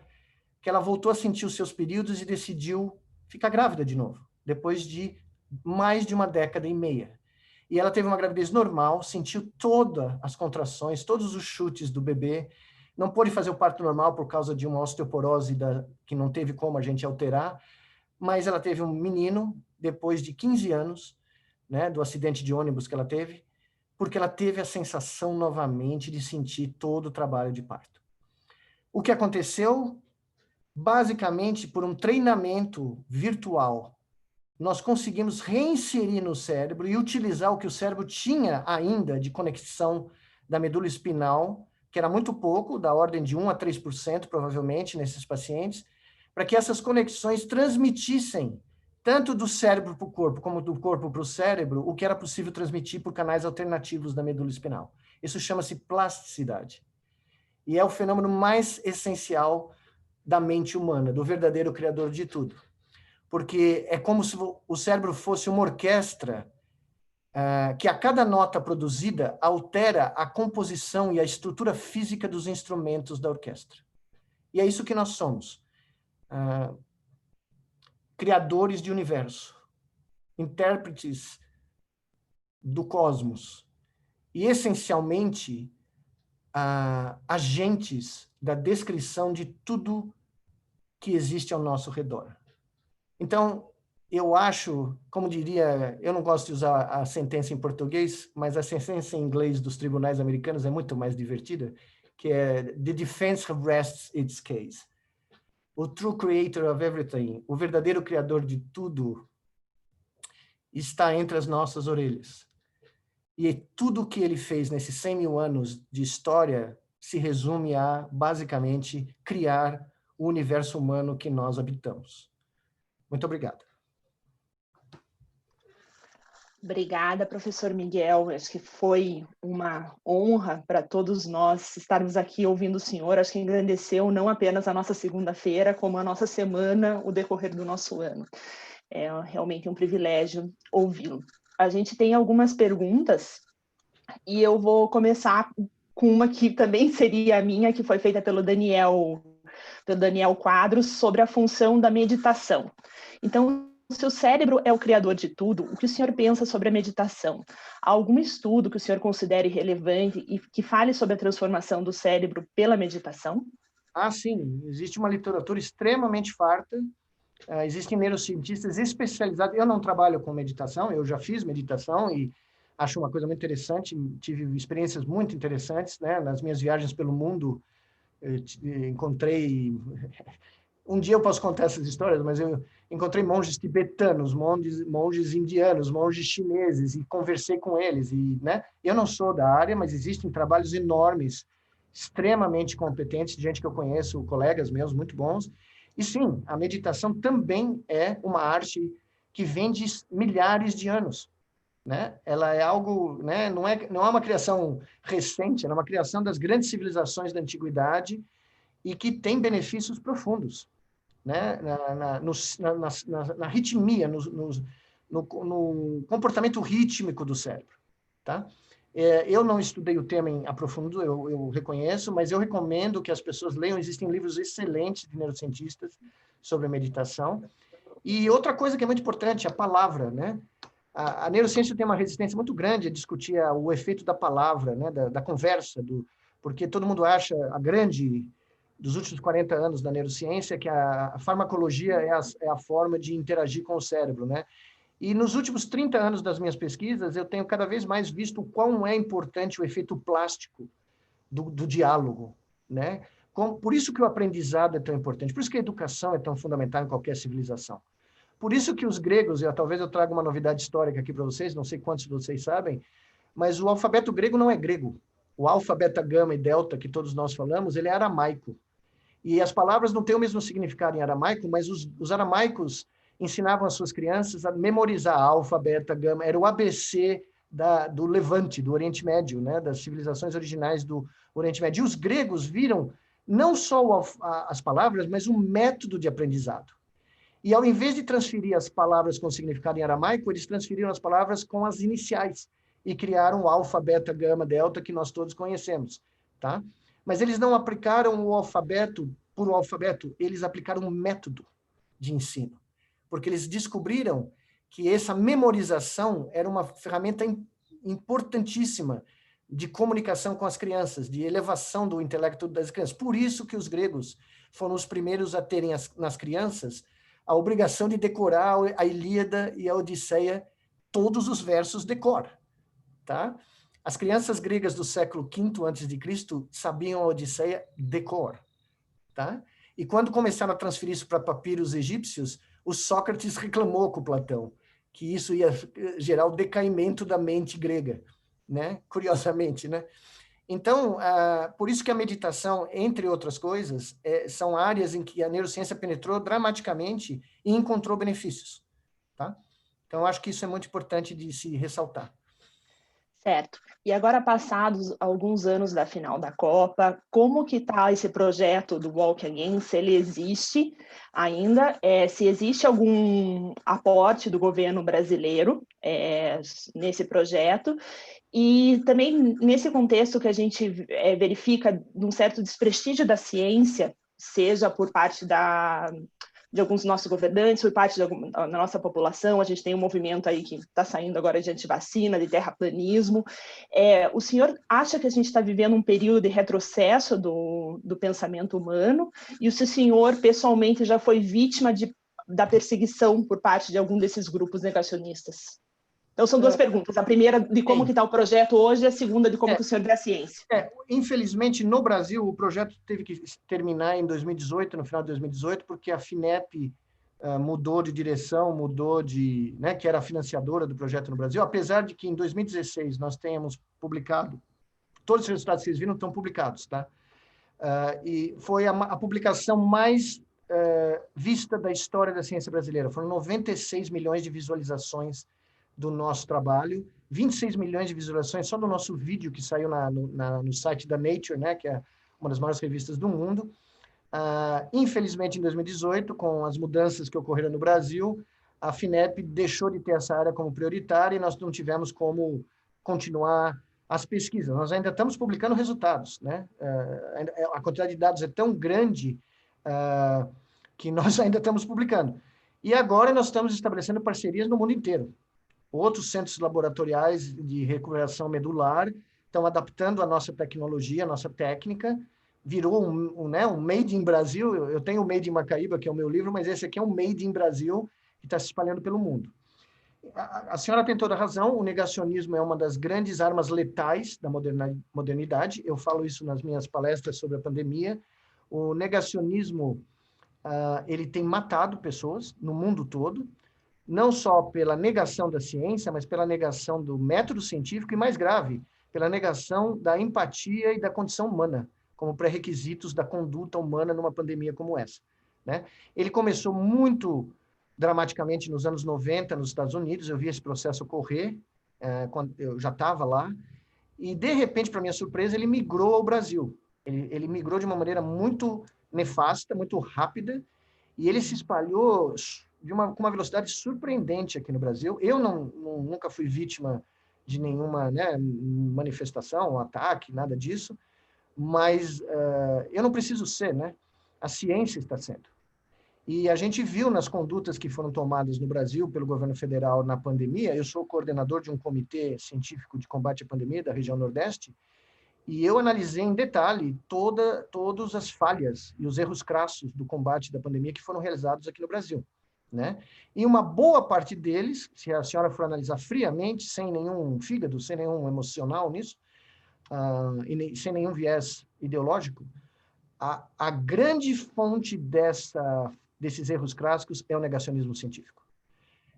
que ela voltou a sentir os seus períodos e decidiu ficar grávida de novo, depois de mais de 1 década e meia. E ela teve uma gravidez normal, sentiu todas as contrações, todos os chutes do bebê, não pôde fazer o parto normal por causa de uma osteoporose que não teve como a gente alterar, mas ela teve um menino depois de 15 anos, né, do acidente de ônibus que ela teve, porque ela teve a sensação novamente de sentir todo o trabalho de parto. O que aconteceu? Basicamente, por um treinamento virtual, nós conseguimos reinserir no cérebro e utilizar o que o cérebro tinha ainda de conexão da medula espinal, que era muito pouco, da ordem de 1 a 3%, provavelmente, nesses pacientes, para que essas conexões transmitissem, tanto do cérebro para o corpo, como do corpo para o cérebro, o que era possível transmitir por canais alternativos da medula espinal. Isso chama-se plasticidade. E é o fenômeno mais essencial da mente humana, do verdadeiro criador de tudo. Porque é como se o cérebro fosse uma orquestra que a cada nota produzida altera a composição e a estrutura física dos instrumentos da orquestra. E é isso que nós somos. Criadores de universo, intérpretes do cosmos e, essencialmente, agentes da descrição de tudo que existe ao nosso redor. Então, eu acho, como diria, eu não gosto de usar a sentença em português, mas a sentença em inglês dos tribunais americanos é muito mais divertida, que é "The defense rests its case". O true creator of everything, o verdadeiro criador de tudo, está entre as nossas orelhas. E tudo o que ele fez nesses 100 mil anos de história se resume a, basicamente, criar o universo humano que nós habitamos. Muito obrigado. Obrigada, professor Miguel. Acho que foi uma honra para todos nós estarmos aqui ouvindo o senhor. Acho que engrandeceu não apenas a nossa segunda-feira, como a nossa semana, o decorrer do nosso ano. É realmente um privilégio ouvi-lo. A gente tem algumas perguntas e eu vou começar com uma que também seria a minha, que foi feita pelo Daniel Quadros, sobre a função da meditação. Então, se o cérebro é o criador de tudo, o que o senhor pensa sobre a meditação? Há algum estudo que o senhor considere relevante e que fale sobre a transformação do cérebro pela meditação? Ah, sim. Existe uma literatura extremamente farta. Existem neurocientistas especializados. Eu não trabalho com meditação, eu já fiz meditação e acho uma coisa muito interessante. Tive experiências muito interessantes, né? Nas minhas viagens pelo mundo, encontrei... Um dia eu posso contar essas histórias, mas eu encontrei monges tibetanos, monges indianos, monges chineses, e conversei com eles. E, né, eu não sou da área, mas existem trabalhos enormes, extremamente competentes, de gente que eu conheço, colegas meus muito bons. E sim, a meditação também é uma arte que vem de milhares de anos. Né? Ela é algo, né, não é uma criação recente, ela é uma criação das grandes civilizações da antiguidade e que tem benefícios profundos, né? na ritmia, no comportamento rítmico do cérebro. Tá? Eu não estudei o tema em aprofundo, eu reconheço, mas eu recomendo que as pessoas leiam. Existem livros excelentes de neurocientistas sobre a meditação. E outra coisa que é muito importante, a palavra. Né? A neurociência tem uma resistência muito grande a discutir o efeito da palavra, né? da conversa, porque todo mundo acha, dos últimos 40 anos da neurociência, que a farmacologia é a forma de interagir com o cérebro, né? E nos últimos 30 anos das minhas pesquisas, eu tenho cada vez mais visto o quão é importante o efeito plástico do diálogo, né? Por isso que o aprendizado é tão importante, por isso que a educação é tão fundamental em qualquer civilização. Por isso que os gregos, talvez eu traga uma novidade histórica aqui para vocês, não sei quantos de vocês sabem, mas o alfabeto grego não é grego. O alfa, beta, gama e delta, que todos nós falamos, ele é aramaico. E as palavras não têm o mesmo significado em aramaico, mas os aramaicos ensinavam as suas crianças a memorizar alfa, beta, gama. Era o ABC do Levante, do Oriente Médio, né? Das civilizações originais do Oriente Médio. E os gregos viram não só as palavras, mas um método de aprendizado. E ao invés de transferir as palavras com significado em aramaico, eles transferiram as palavras com as iniciais e criaram o alfa, beta, gama, delta, que nós todos conhecemos. Tá? Mas eles não aplicaram o alfabeto por o alfabeto, eles aplicaram um método de ensino, porque eles descobriram que essa memorização era uma ferramenta importantíssima de comunicação com as crianças, de elevação do intelecto das crianças. Por isso que os gregos foram os primeiros a terem nas crianças a obrigação de decorar a Ilíada e a Odisseia, todos os versos de cor. Tá? As crianças gregas do século V a.C. sabiam a Odisseia de cor. Tá? E quando começaram a transferir isso para papiros egípcios, o Sócrates reclamou com Platão que isso ia gerar o decaimento da mente grega, né? Curiosamente, né? Então, por isso que a meditação, entre outras coisas, são áreas em que a neurociência penetrou dramaticamente e encontrou benefícios. Tá? Então, acho que isso é muito importante de se ressaltar. Certo. E agora, passados alguns anos da final da Copa, como que está esse projeto do Walk Again? Se ele existe ainda, se existe algum aporte do governo brasileiro nesse projeto, e também nesse contexto que a gente verifica um certo desprestígio da ciência, seja por parte de alguns nossos governantes, por parte da nossa população. A gente tem um movimento aí que está saindo agora de antivacina, de terraplanismo. O senhor acha que a gente está vivendo um período de retrocesso do pensamento humano? E se o senhor, pessoalmente, já foi vítima da perseguição por parte de algum desses grupos negacionistas? Então, são duas perguntas. A primeira, de como que está o projeto hoje, e a segunda, de como que o senhor vê a ciência. Infelizmente, no Brasil, o projeto teve que terminar em 2018, no final de 2018, porque a FINEP mudou de direção, né, que era a financiadora do projeto no Brasil, apesar de que em 2016 nós tenhamos publicado, todos os resultados que vocês viram estão publicados, tá? E foi a publicação mais vista da história da ciência brasileira. Foram 96 milhões de visualizações do nosso trabalho, 26 milhões de visualizações só do nosso vídeo que saiu no site da Nature, né, que é uma das maiores revistas do mundo. Infelizmente, em 2018, com as mudanças que ocorreram no Brasil, a FINEP deixou de ter essa área como prioritária e nós não tivemos como continuar as pesquisas. Nós ainda estamos publicando resultados, né? A quantidade de dados é tão grande que nós ainda estamos publicando. E agora nós estamos estabelecendo parcerias no mundo inteiro. Outros centros laboratoriais de recuperação medular estão adaptando a nossa tecnologia, a nossa técnica. Virou um Made in Brasil. Eu tenho o Made in Macaíba, que é o meu livro, mas esse aqui é um Made in Brasil, que está se espalhando pelo mundo. A senhora tem toda a razão, o negacionismo é uma das grandes armas letais da modernidade. Eu falo isso nas minhas palestras sobre a pandemia. O negacionismo, ele tem matado pessoas no mundo todo, não só pela negação da ciência, mas pela negação do método científico e, mais grave, pela negação da empatia e da condição humana, como pré-requisitos da conduta humana numa pandemia como essa, né? Ele começou muito dramaticamente nos anos 90, nos Estados Unidos. Eu vi esse processo ocorrer, quando eu já estava lá, e, de repente, para minha surpresa, ele migrou ao Brasil. Ele migrou de uma maneira muito nefasta, muito rápida, e ele se espalhou com uma velocidade surpreendente aqui no Brasil. Eu nunca fui vítima de nenhuma, né, manifestação, ataque, nada disso, mas eu não preciso ser, né? A ciência está sendo. E a gente viu nas condutas que foram tomadas no Brasil pelo governo federal na pandemia. Eu sou coordenador de um comitê científico de combate à pandemia da região Nordeste, e eu analisei em detalhe todas as falhas e os erros crassos do combate da pandemia que foram realizados aqui no Brasil, né? E uma boa parte deles, se a senhora for analisar friamente, sem nenhum fígado, sem nenhum emocional nisso, e sem nenhum viés ideológico, a grande fonte desses erros clássicos é o negacionismo científico.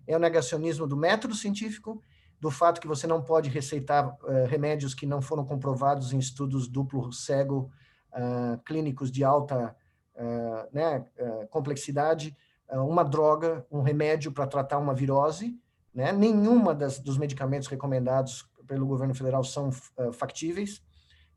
É o negacionismo do método científico, do fato que você não pode receitar remédios que não foram comprovados em estudos duplo cego, clínicos de alta complexidade, uma droga, um remédio para tratar uma virose, né? Nenhuma dos medicamentos recomendados pelo governo federal são factíveis,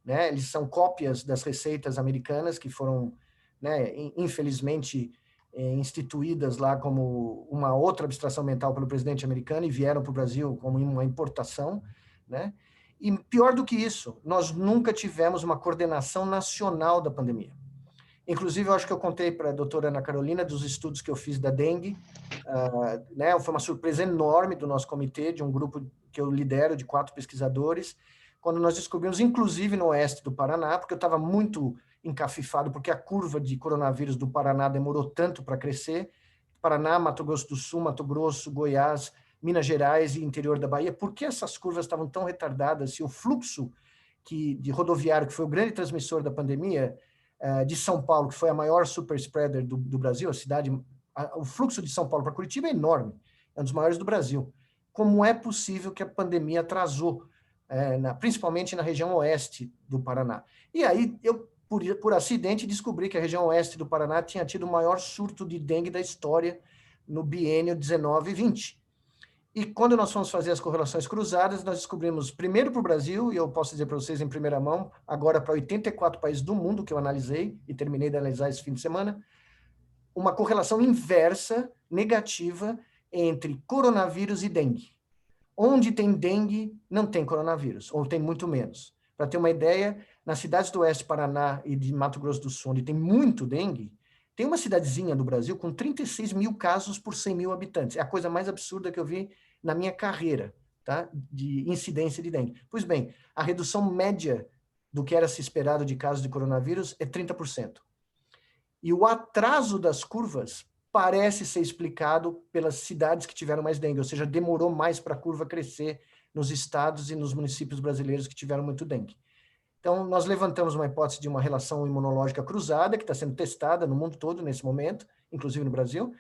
né? Eles são cópias das receitas americanas que foram, né, infelizmente, instituídas lá como uma outra abstração mental pelo presidente americano e vieram para o Brasil como uma importação, né? E pior do que isso, nós nunca tivemos uma coordenação nacional da pandemia. Inclusive, eu acho que eu contei para a doutora Ana Carolina dos estudos que eu fiz da dengue, né? Foi uma surpresa enorme do nosso comitê, de um grupo que eu lidero, de 4 pesquisadores, quando nós descobrimos, inclusive no oeste do Paraná, porque eu estava muito encafifado, porque a curva de coronavírus do Paraná demorou tanto para crescer. Paraná, Mato Grosso do Sul, Mato Grosso, Goiás, Minas Gerais e interior da Bahia. Por que essas curvas estavam tão retardadas? Se o fluxo de rodoviário, que foi o grande transmissor da pandemia, de São Paulo, que foi a maior super spreader do Brasil, o fluxo de São Paulo para Curitiba é enorme, é um dos maiores do Brasil. Como é possível que a pandemia atrasou, principalmente na região oeste do Paraná? E aí, eu, por acidente, descobri que a região oeste do Paraná tinha tido o maior surto de dengue da história no biênio 19 e 20. E quando nós fomos fazer as correlações cruzadas, nós descobrimos, primeiro para o Brasil, e eu posso dizer para vocês em primeira mão, agora para 84 países do mundo que eu analisei, e terminei de analisar esse fim de semana, uma correlação inversa, negativa, entre coronavírus e dengue. Onde tem dengue, não tem coronavírus, ou tem muito menos. Para ter uma ideia, nas cidades do oeste do Paraná e de Mato Grosso do Sul, onde tem muito dengue, tem uma cidadezinha do Brasil com 36 mil casos por 100 mil habitantes. É a coisa mais absurda que eu vi na minha carreira, tá? De incidência de dengue. Pois bem, a redução média do que era se esperado de casos de coronavírus é 30%. E o atraso das curvas parece ser explicado pelas cidades que tiveram mais dengue, ou seja, demorou mais para a curva crescer nos estados e nos municípios brasileiros que tiveram muito dengue. Então, nós levantamos uma hipótese de uma relação imunológica cruzada, que está sendo testada no mundo todo nesse momento, inclusive no Brasil,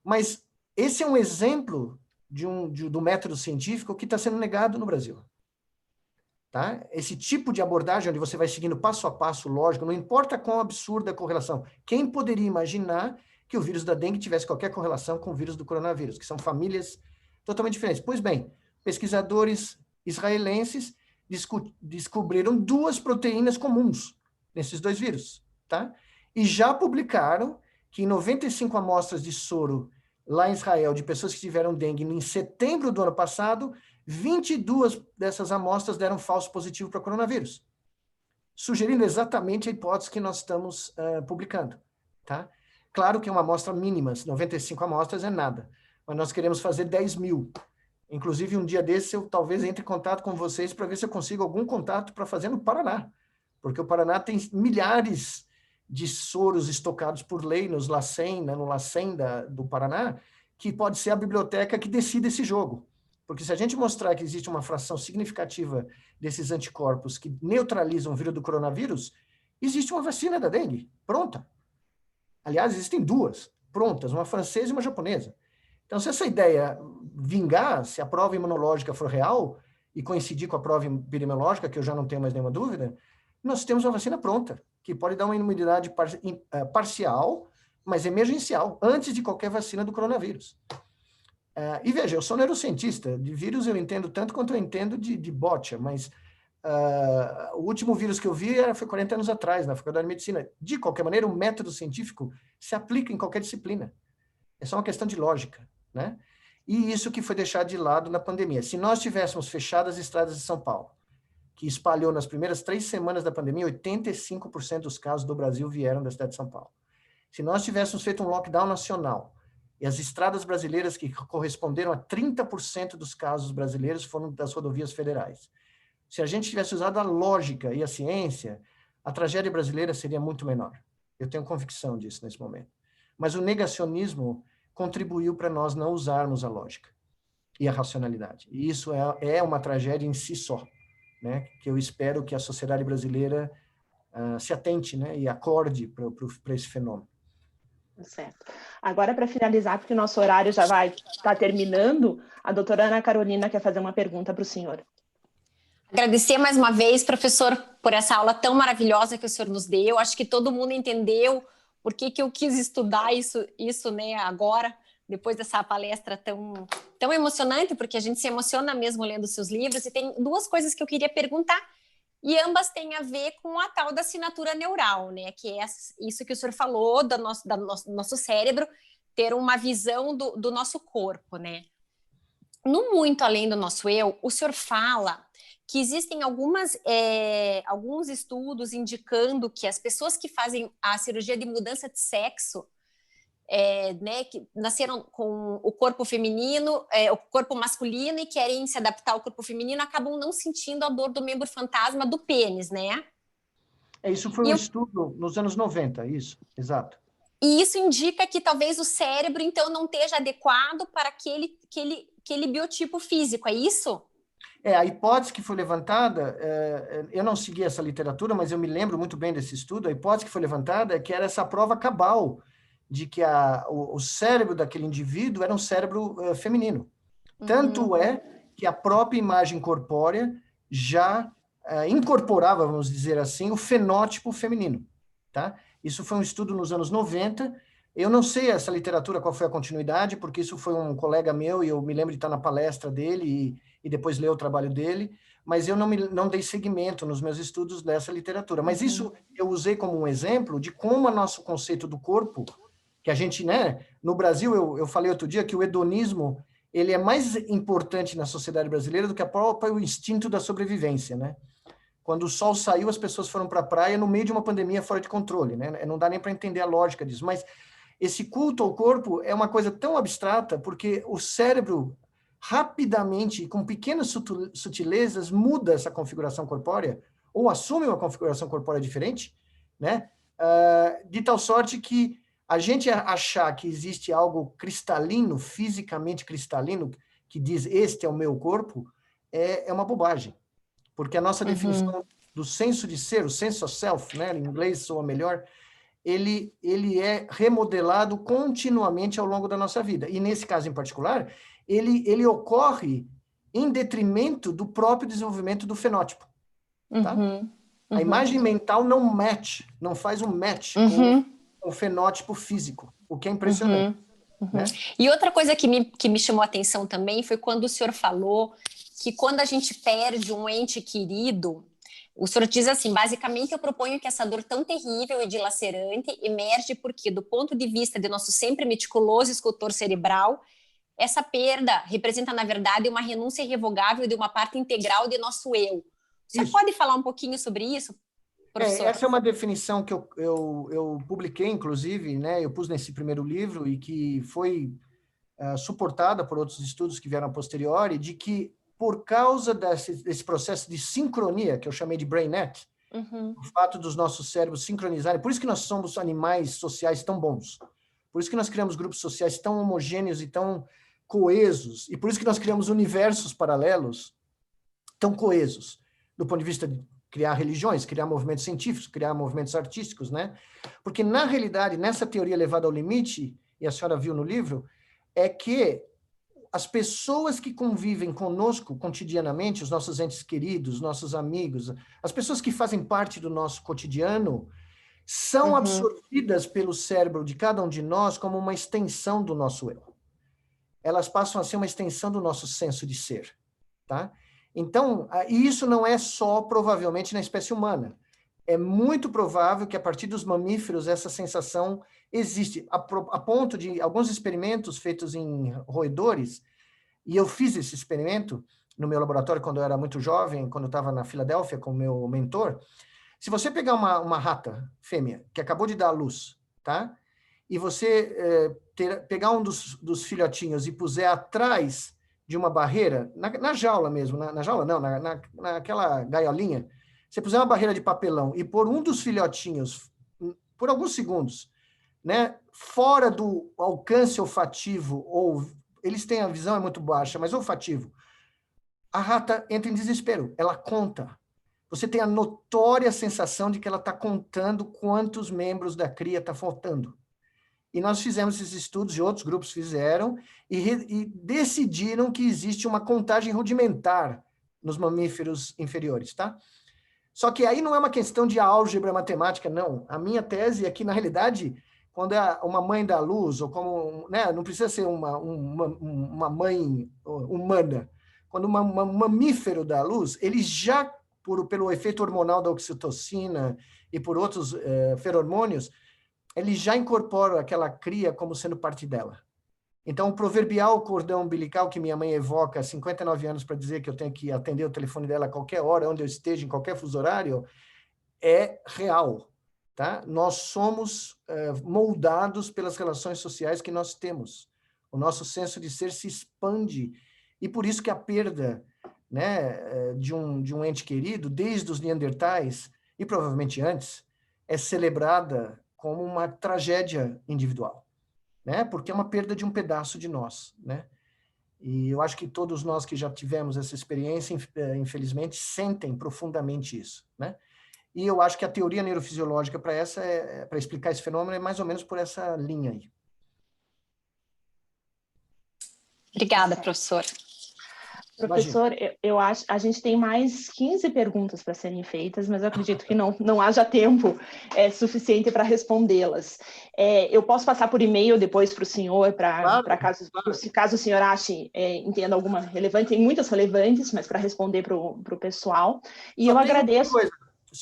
mas esse é um exemplo do método científico que está sendo negado no Brasil. Tá? Esse tipo de abordagem, onde você vai seguindo passo a passo, lógico, não importa quão absurda a correlação. Quem poderia imaginar que o vírus da dengue tivesse qualquer correlação com o vírus do coronavírus, que são famílias totalmente diferentes. Pois bem, pesquisadores israelenses descobriram 2 proteínas comuns nesses 2 vírus, tá? E já publicaram que em 95 amostras de soro lá em Israel, de pessoas que tiveram dengue em setembro do ano passado, 22 dessas amostras deram falso positivo para coronavírus, sugerindo exatamente a hipótese que nós estamos publicando, tá? Claro que é uma amostra mínima, 95 amostras é nada, mas nós queremos fazer 10.000. Inclusive, um dia desses, eu talvez entre em contato com vocês para ver se eu consigo algum contato para fazer no Paraná, porque o Paraná tem milhares de soros estocados por lei no LACEN do Paraná, que pode ser a biblioteca que decide esse jogo. Porque se a gente mostrar que existe uma fração significativa desses anticorpos que neutralizam o vírus do coronavírus, existe uma vacina da dengue, pronta. Aliás, existem 2 prontas, uma francesa e uma japonesa. Então, se essa ideia vingar, se a prova imunológica for real e coincidir com a prova epidemiológica, que eu já não tenho mais nenhuma dúvida, nós temos uma vacina pronta, que pode dar uma imunidade parcial, mas emergencial, antes de qualquer vacina do coronavírus. E veja, eu sou neurocientista, de vírus eu entendo tanto quanto eu entendo de bocha, mas o último vírus que eu vi foi 40 anos atrás, na Faculdade de Medicina. De qualquer maneira, o método científico se aplica em qualquer disciplina. É só uma questão de lógica, né? E isso que foi deixado de lado na pandemia. Se nós tivéssemos fechado as estradas de São Paulo, que espalhou nas primeiras 3 semanas da pandemia, 85% dos casos do Brasil vieram da cidade de São Paulo. Se nós tivéssemos feito um lockdown nacional, e as estradas brasileiras que corresponderam a 30% dos casos brasileiros foram das rodovias federais. Se a gente tivesse usado a lógica e a ciência, a tragédia brasileira seria muito menor. Eu tenho convicção disso nesse momento. Mas o negacionismo contribuiu para nós não usarmos a lógica e a racionalidade. E isso é uma tragédia em si só, né? Que eu espero que a sociedade brasileira se atente, né? E acorde para esse fenômeno. Certo. Agora, para finalizar, porque o nosso horário já vai estar terminando, a doutora Ana Carolina quer fazer uma pergunta para o senhor. Agradecer mais uma vez, professor, por essa aula tão maravilhosa que o senhor nos deu. Acho que todo mundo entendeu por que eu quis estudar isso, né, agora, depois dessa palestra tão emocionante, porque a gente se emociona mesmo lendo seus livros. E tem 2 coisas que eu queria perguntar, e ambas têm a ver com a tal da assinatura neural, né, que é isso que o senhor falou do nosso cérebro ter uma visão do nosso corpo, né. No Muito Além do Nosso Eu, o senhor fala que existem alguns estudos indicando que as pessoas que fazem a cirurgia de mudança de sexo, né, que nasceram com o corpo feminino, o corpo masculino e querem se adaptar ao corpo feminino, acabam não sentindo a dor do membro fantasma do pênis, né? Isso foi um estudo nos anos 90, isso, exato. E isso indica que talvez o cérebro, então, não esteja adequado para aquele biotipo físico, é isso? A hipótese que foi levantada, eu não segui essa literatura, mas eu me lembro muito bem desse estudo, a hipótese que foi levantada é que era essa prova cabal de que o cérebro daquele indivíduo era um cérebro feminino. Tanto é que a própria imagem corpórea já incorporava, vamos dizer assim, o fenótipo feminino, tá? Isso foi um estudo nos anos 90, eu não sei essa literatura, qual foi a continuidade, porque isso foi um colega meu, e eu me lembro de estar na palestra dele e depois ler o trabalho dele, mas eu não dei seguimento nos meus estudos dessa literatura. Mas isso eu usei como um exemplo de como o nosso conceito do corpo, que a gente, né, no Brasil, eu falei outro dia que o hedonismo, ele é mais importante na sociedade brasileira do que o próprio instinto da sobrevivência, né? Quando o sol saiu, as pessoas foram para a praia no meio de uma pandemia fora de controle, né? Não dá nem para entender a lógica disso, mas esse culto ao corpo é uma coisa tão abstrata, porque o cérebro rapidamente, com pequenas sutilezas, muda essa configuração corpórea, ou assume uma configuração corpórea diferente, né? De tal sorte que a gente achar que existe algo cristalino, fisicamente cristalino, que diz, este é o meu corpo, é uma bobagem. Porque a nossa definição do senso de ser, o sense of self, né? Em inglês soa melhor, ele é remodelado continuamente ao longo da nossa vida. E nesse caso em particular, ele ocorre em detrimento do próprio desenvolvimento do fenótipo. Tá? A imagem mental não faz um match com o fenótipo físico, o que é impressionante. Né? E outra coisa que me chamou a atenção também foi quando o senhor falou que quando a gente perde um ente querido, o senhor diz assim, basicamente eu proponho que essa dor tão terrível e dilacerante emerge porque, do ponto de vista de nosso sempre meticuloso escultor cerebral, essa perda representa, na verdade, uma renúncia irrevogável de uma parte integral de nosso eu. O senhor pode falar um pouquinho sobre isso, professor? Essa é uma definição que eu publiquei, inclusive, né? Eu pus nesse primeiro livro e que foi suportada por outros estudos que vieram a posteriori, de que por causa desse processo de sincronia, que eu chamei de BrainNet, o fato dos nossos cérebros sincronizarem, por isso que nós somos animais sociais tão bons, por isso que nós criamos grupos sociais tão homogêneos e tão coesos, e por isso que nós criamos universos paralelos tão coesos, do ponto de vista de criar religiões, criar movimentos científicos, criar movimentos artísticos, né? Porque, na realidade, nessa teoria levada ao limite, e a senhora viu no livro, é que as pessoas que convivem conosco cotidianamente, os nossos entes queridos, nossos amigos, as pessoas que fazem parte do nosso cotidiano, são absorvidas pelo cérebro de cada um de nós como uma extensão do nosso eu. Elas passam a ser uma extensão do nosso senso de ser, tá? Então, isso não é só provavelmente na espécie humana. É muito provável que a partir dos mamíferos essa sensação existe, a ponto de alguns experimentos feitos em roedores, e eu fiz esse experimento no meu laboratório quando eu era muito jovem, quando eu estava na Filadélfia com o meu mentor. Se você pegar uma rata fêmea que acabou de dar à luz, tá? E você pegar um dos filhotinhos e puser atrás de uma barreira, na jaula mesmo, na jaula não, naquela gaiolinha, você puser uma barreira de papelão e pôr um dos filhotinhos, por alguns segundos, né, fora do alcance olfativo, ou eles têm a visão é muito baixa, mas olfativo, a rata entra em desespero, ela conta. Você tem a notória sensação de que ela está contando quantos membros da cria está faltando. E nós fizemos esses estudos, e outros grupos fizeram, e decidiram que existe uma contagem rudimentar nos mamíferos inferiores, tá? Só que aí não é uma questão de álgebra matemática, não. A minha tese é que, na realidade, quando uma mãe dá luz, ou como, né, não precisa ser uma mãe humana, quando um mamífero dá luz, ele já, pelo efeito hormonal da oxitocina e por outros feromônios, ele já incorpora aquela cria como sendo parte dela. Então, o proverbial cordão umbilical que minha mãe evoca há 59 anos para dizer que eu tenho que atender o telefone dela a qualquer hora, onde eu esteja, em qualquer fuso horário, é real. Tá? Nós somos moldados pelas relações sociais que nós temos. O nosso senso de ser se expande. E por isso que a perda, né, de um ente querido, desde os neandertais, e provavelmente antes, é celebrada como uma tragédia individual, né? Porque é uma perda de um pedaço de nós, né? E eu acho que todos nós que já tivemos essa experiência, infelizmente, sentem profundamente isso, né? E eu acho que a teoria neurofisiológica para explicar esse fenômeno é mais ou menos por essa linha aí. Obrigada, professor. Professor, eu acho, a gente tem mais 15 perguntas para serem feitas, mas eu acredito que não haja tempo suficiente para respondê-las. Eu posso passar por e-mail depois para o senhor, caso o senhor entenda alguma relevante, tem muitas relevantes, mas para responder para o pessoal. E eu agradeço.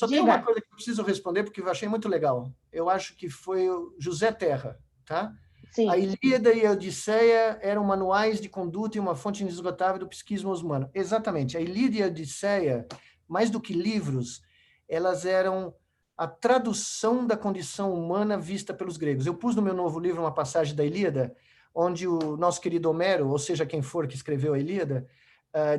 Tem uma coisa que eu preciso responder, porque eu achei muito legal. Eu acho que foi o José Terra, tá? Sim. A Ilíada e a Odisseia eram manuais de conduta e uma fonte inesgotável do psiquismo humano. Exatamente. A Ilíada e a Odisseia, mais do que livros, elas eram a tradução da condição humana vista pelos gregos. Eu pus no meu novo livro uma passagem da Ilíada, onde o nosso querido Homero, ou seja, quem for que escreveu a Ilíada,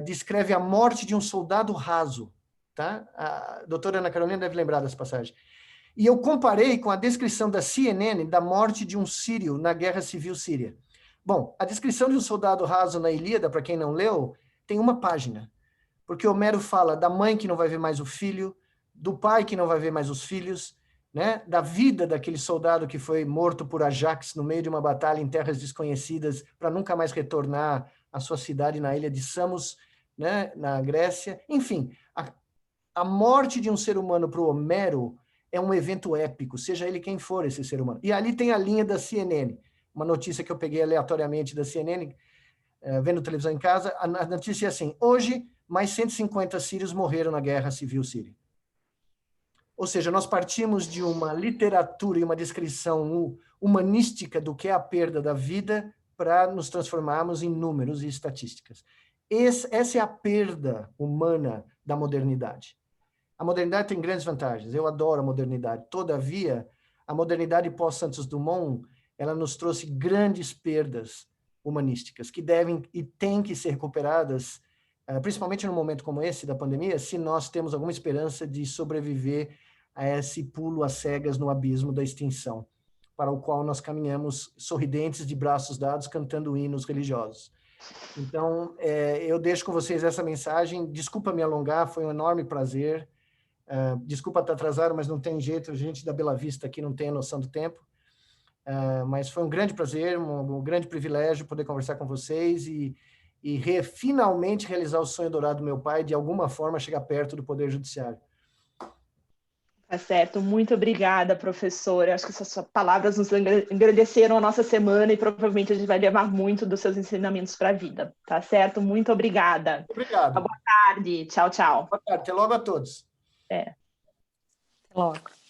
descreve a morte de um soldado raso. Tá? A doutora Ana Carolina deve lembrar dessa passagem. E eu comparei com a descrição da CNN da morte de um sírio na Guerra Civil Síria. Bom, a descrição de um soldado raso na Ilíada, para quem não leu, tem uma página. Porque Homero fala da mãe que não vai ver mais o filho, do pai que não vai ver mais os filhos, né? Da vida daquele soldado que foi morto por Ajax no meio de uma batalha em terras desconhecidas para nunca mais retornar à sua cidade na ilha de Samos, né? Na Grécia. Enfim, a morte de um ser humano para o Homero é um evento épico, seja ele quem for esse ser humano. E ali tem a linha da CNN. uma notícia que eu peguei aleatoriamente da CNN, vendo televisão em casa, a notícia é assim: hoje, mais 150 sírios morreram na guerra civil síria. Ou seja, nós partimos de uma literatura e uma descrição humanística do que é a perda da vida para nos transformarmos em números e estatísticas. Essa é a perda humana da modernidade. A modernidade tem grandes vantagens, eu adoro a modernidade. Todavia, a modernidade pós-Santos Dumont, ela nos trouxe grandes perdas humanísticas que devem e têm que ser recuperadas, principalmente num momento como esse da pandemia, se nós temos alguma esperança de sobreviver a esse pulo às cegas no abismo da extinção, para o qual nós caminhamos sorridentes, de braços dados, cantando hinos religiosos. Então, eu deixo com vocês essa mensagem. Desculpa me alongar, foi um enorme prazer. Desculpa estar atrasado, mas não tem jeito, a gente da Bela Vista aqui não tem a noção do tempo. Mas foi um grande prazer, um grande privilégio poder conversar com vocês e finalmente realizar o sonho dourado do meu pai, de alguma forma chegar perto do Poder Judiciário. Tá certo, muito obrigada, professor. Eu acho que essas palavras nos engrandeceram a nossa semana e provavelmente a gente vai levar muito dos seus ensinamentos para a vida. Tá certo? Muito obrigada. Obrigado. Boa tarde. Tchau, tchau. Boa tarde. Até logo a todos. Até logo.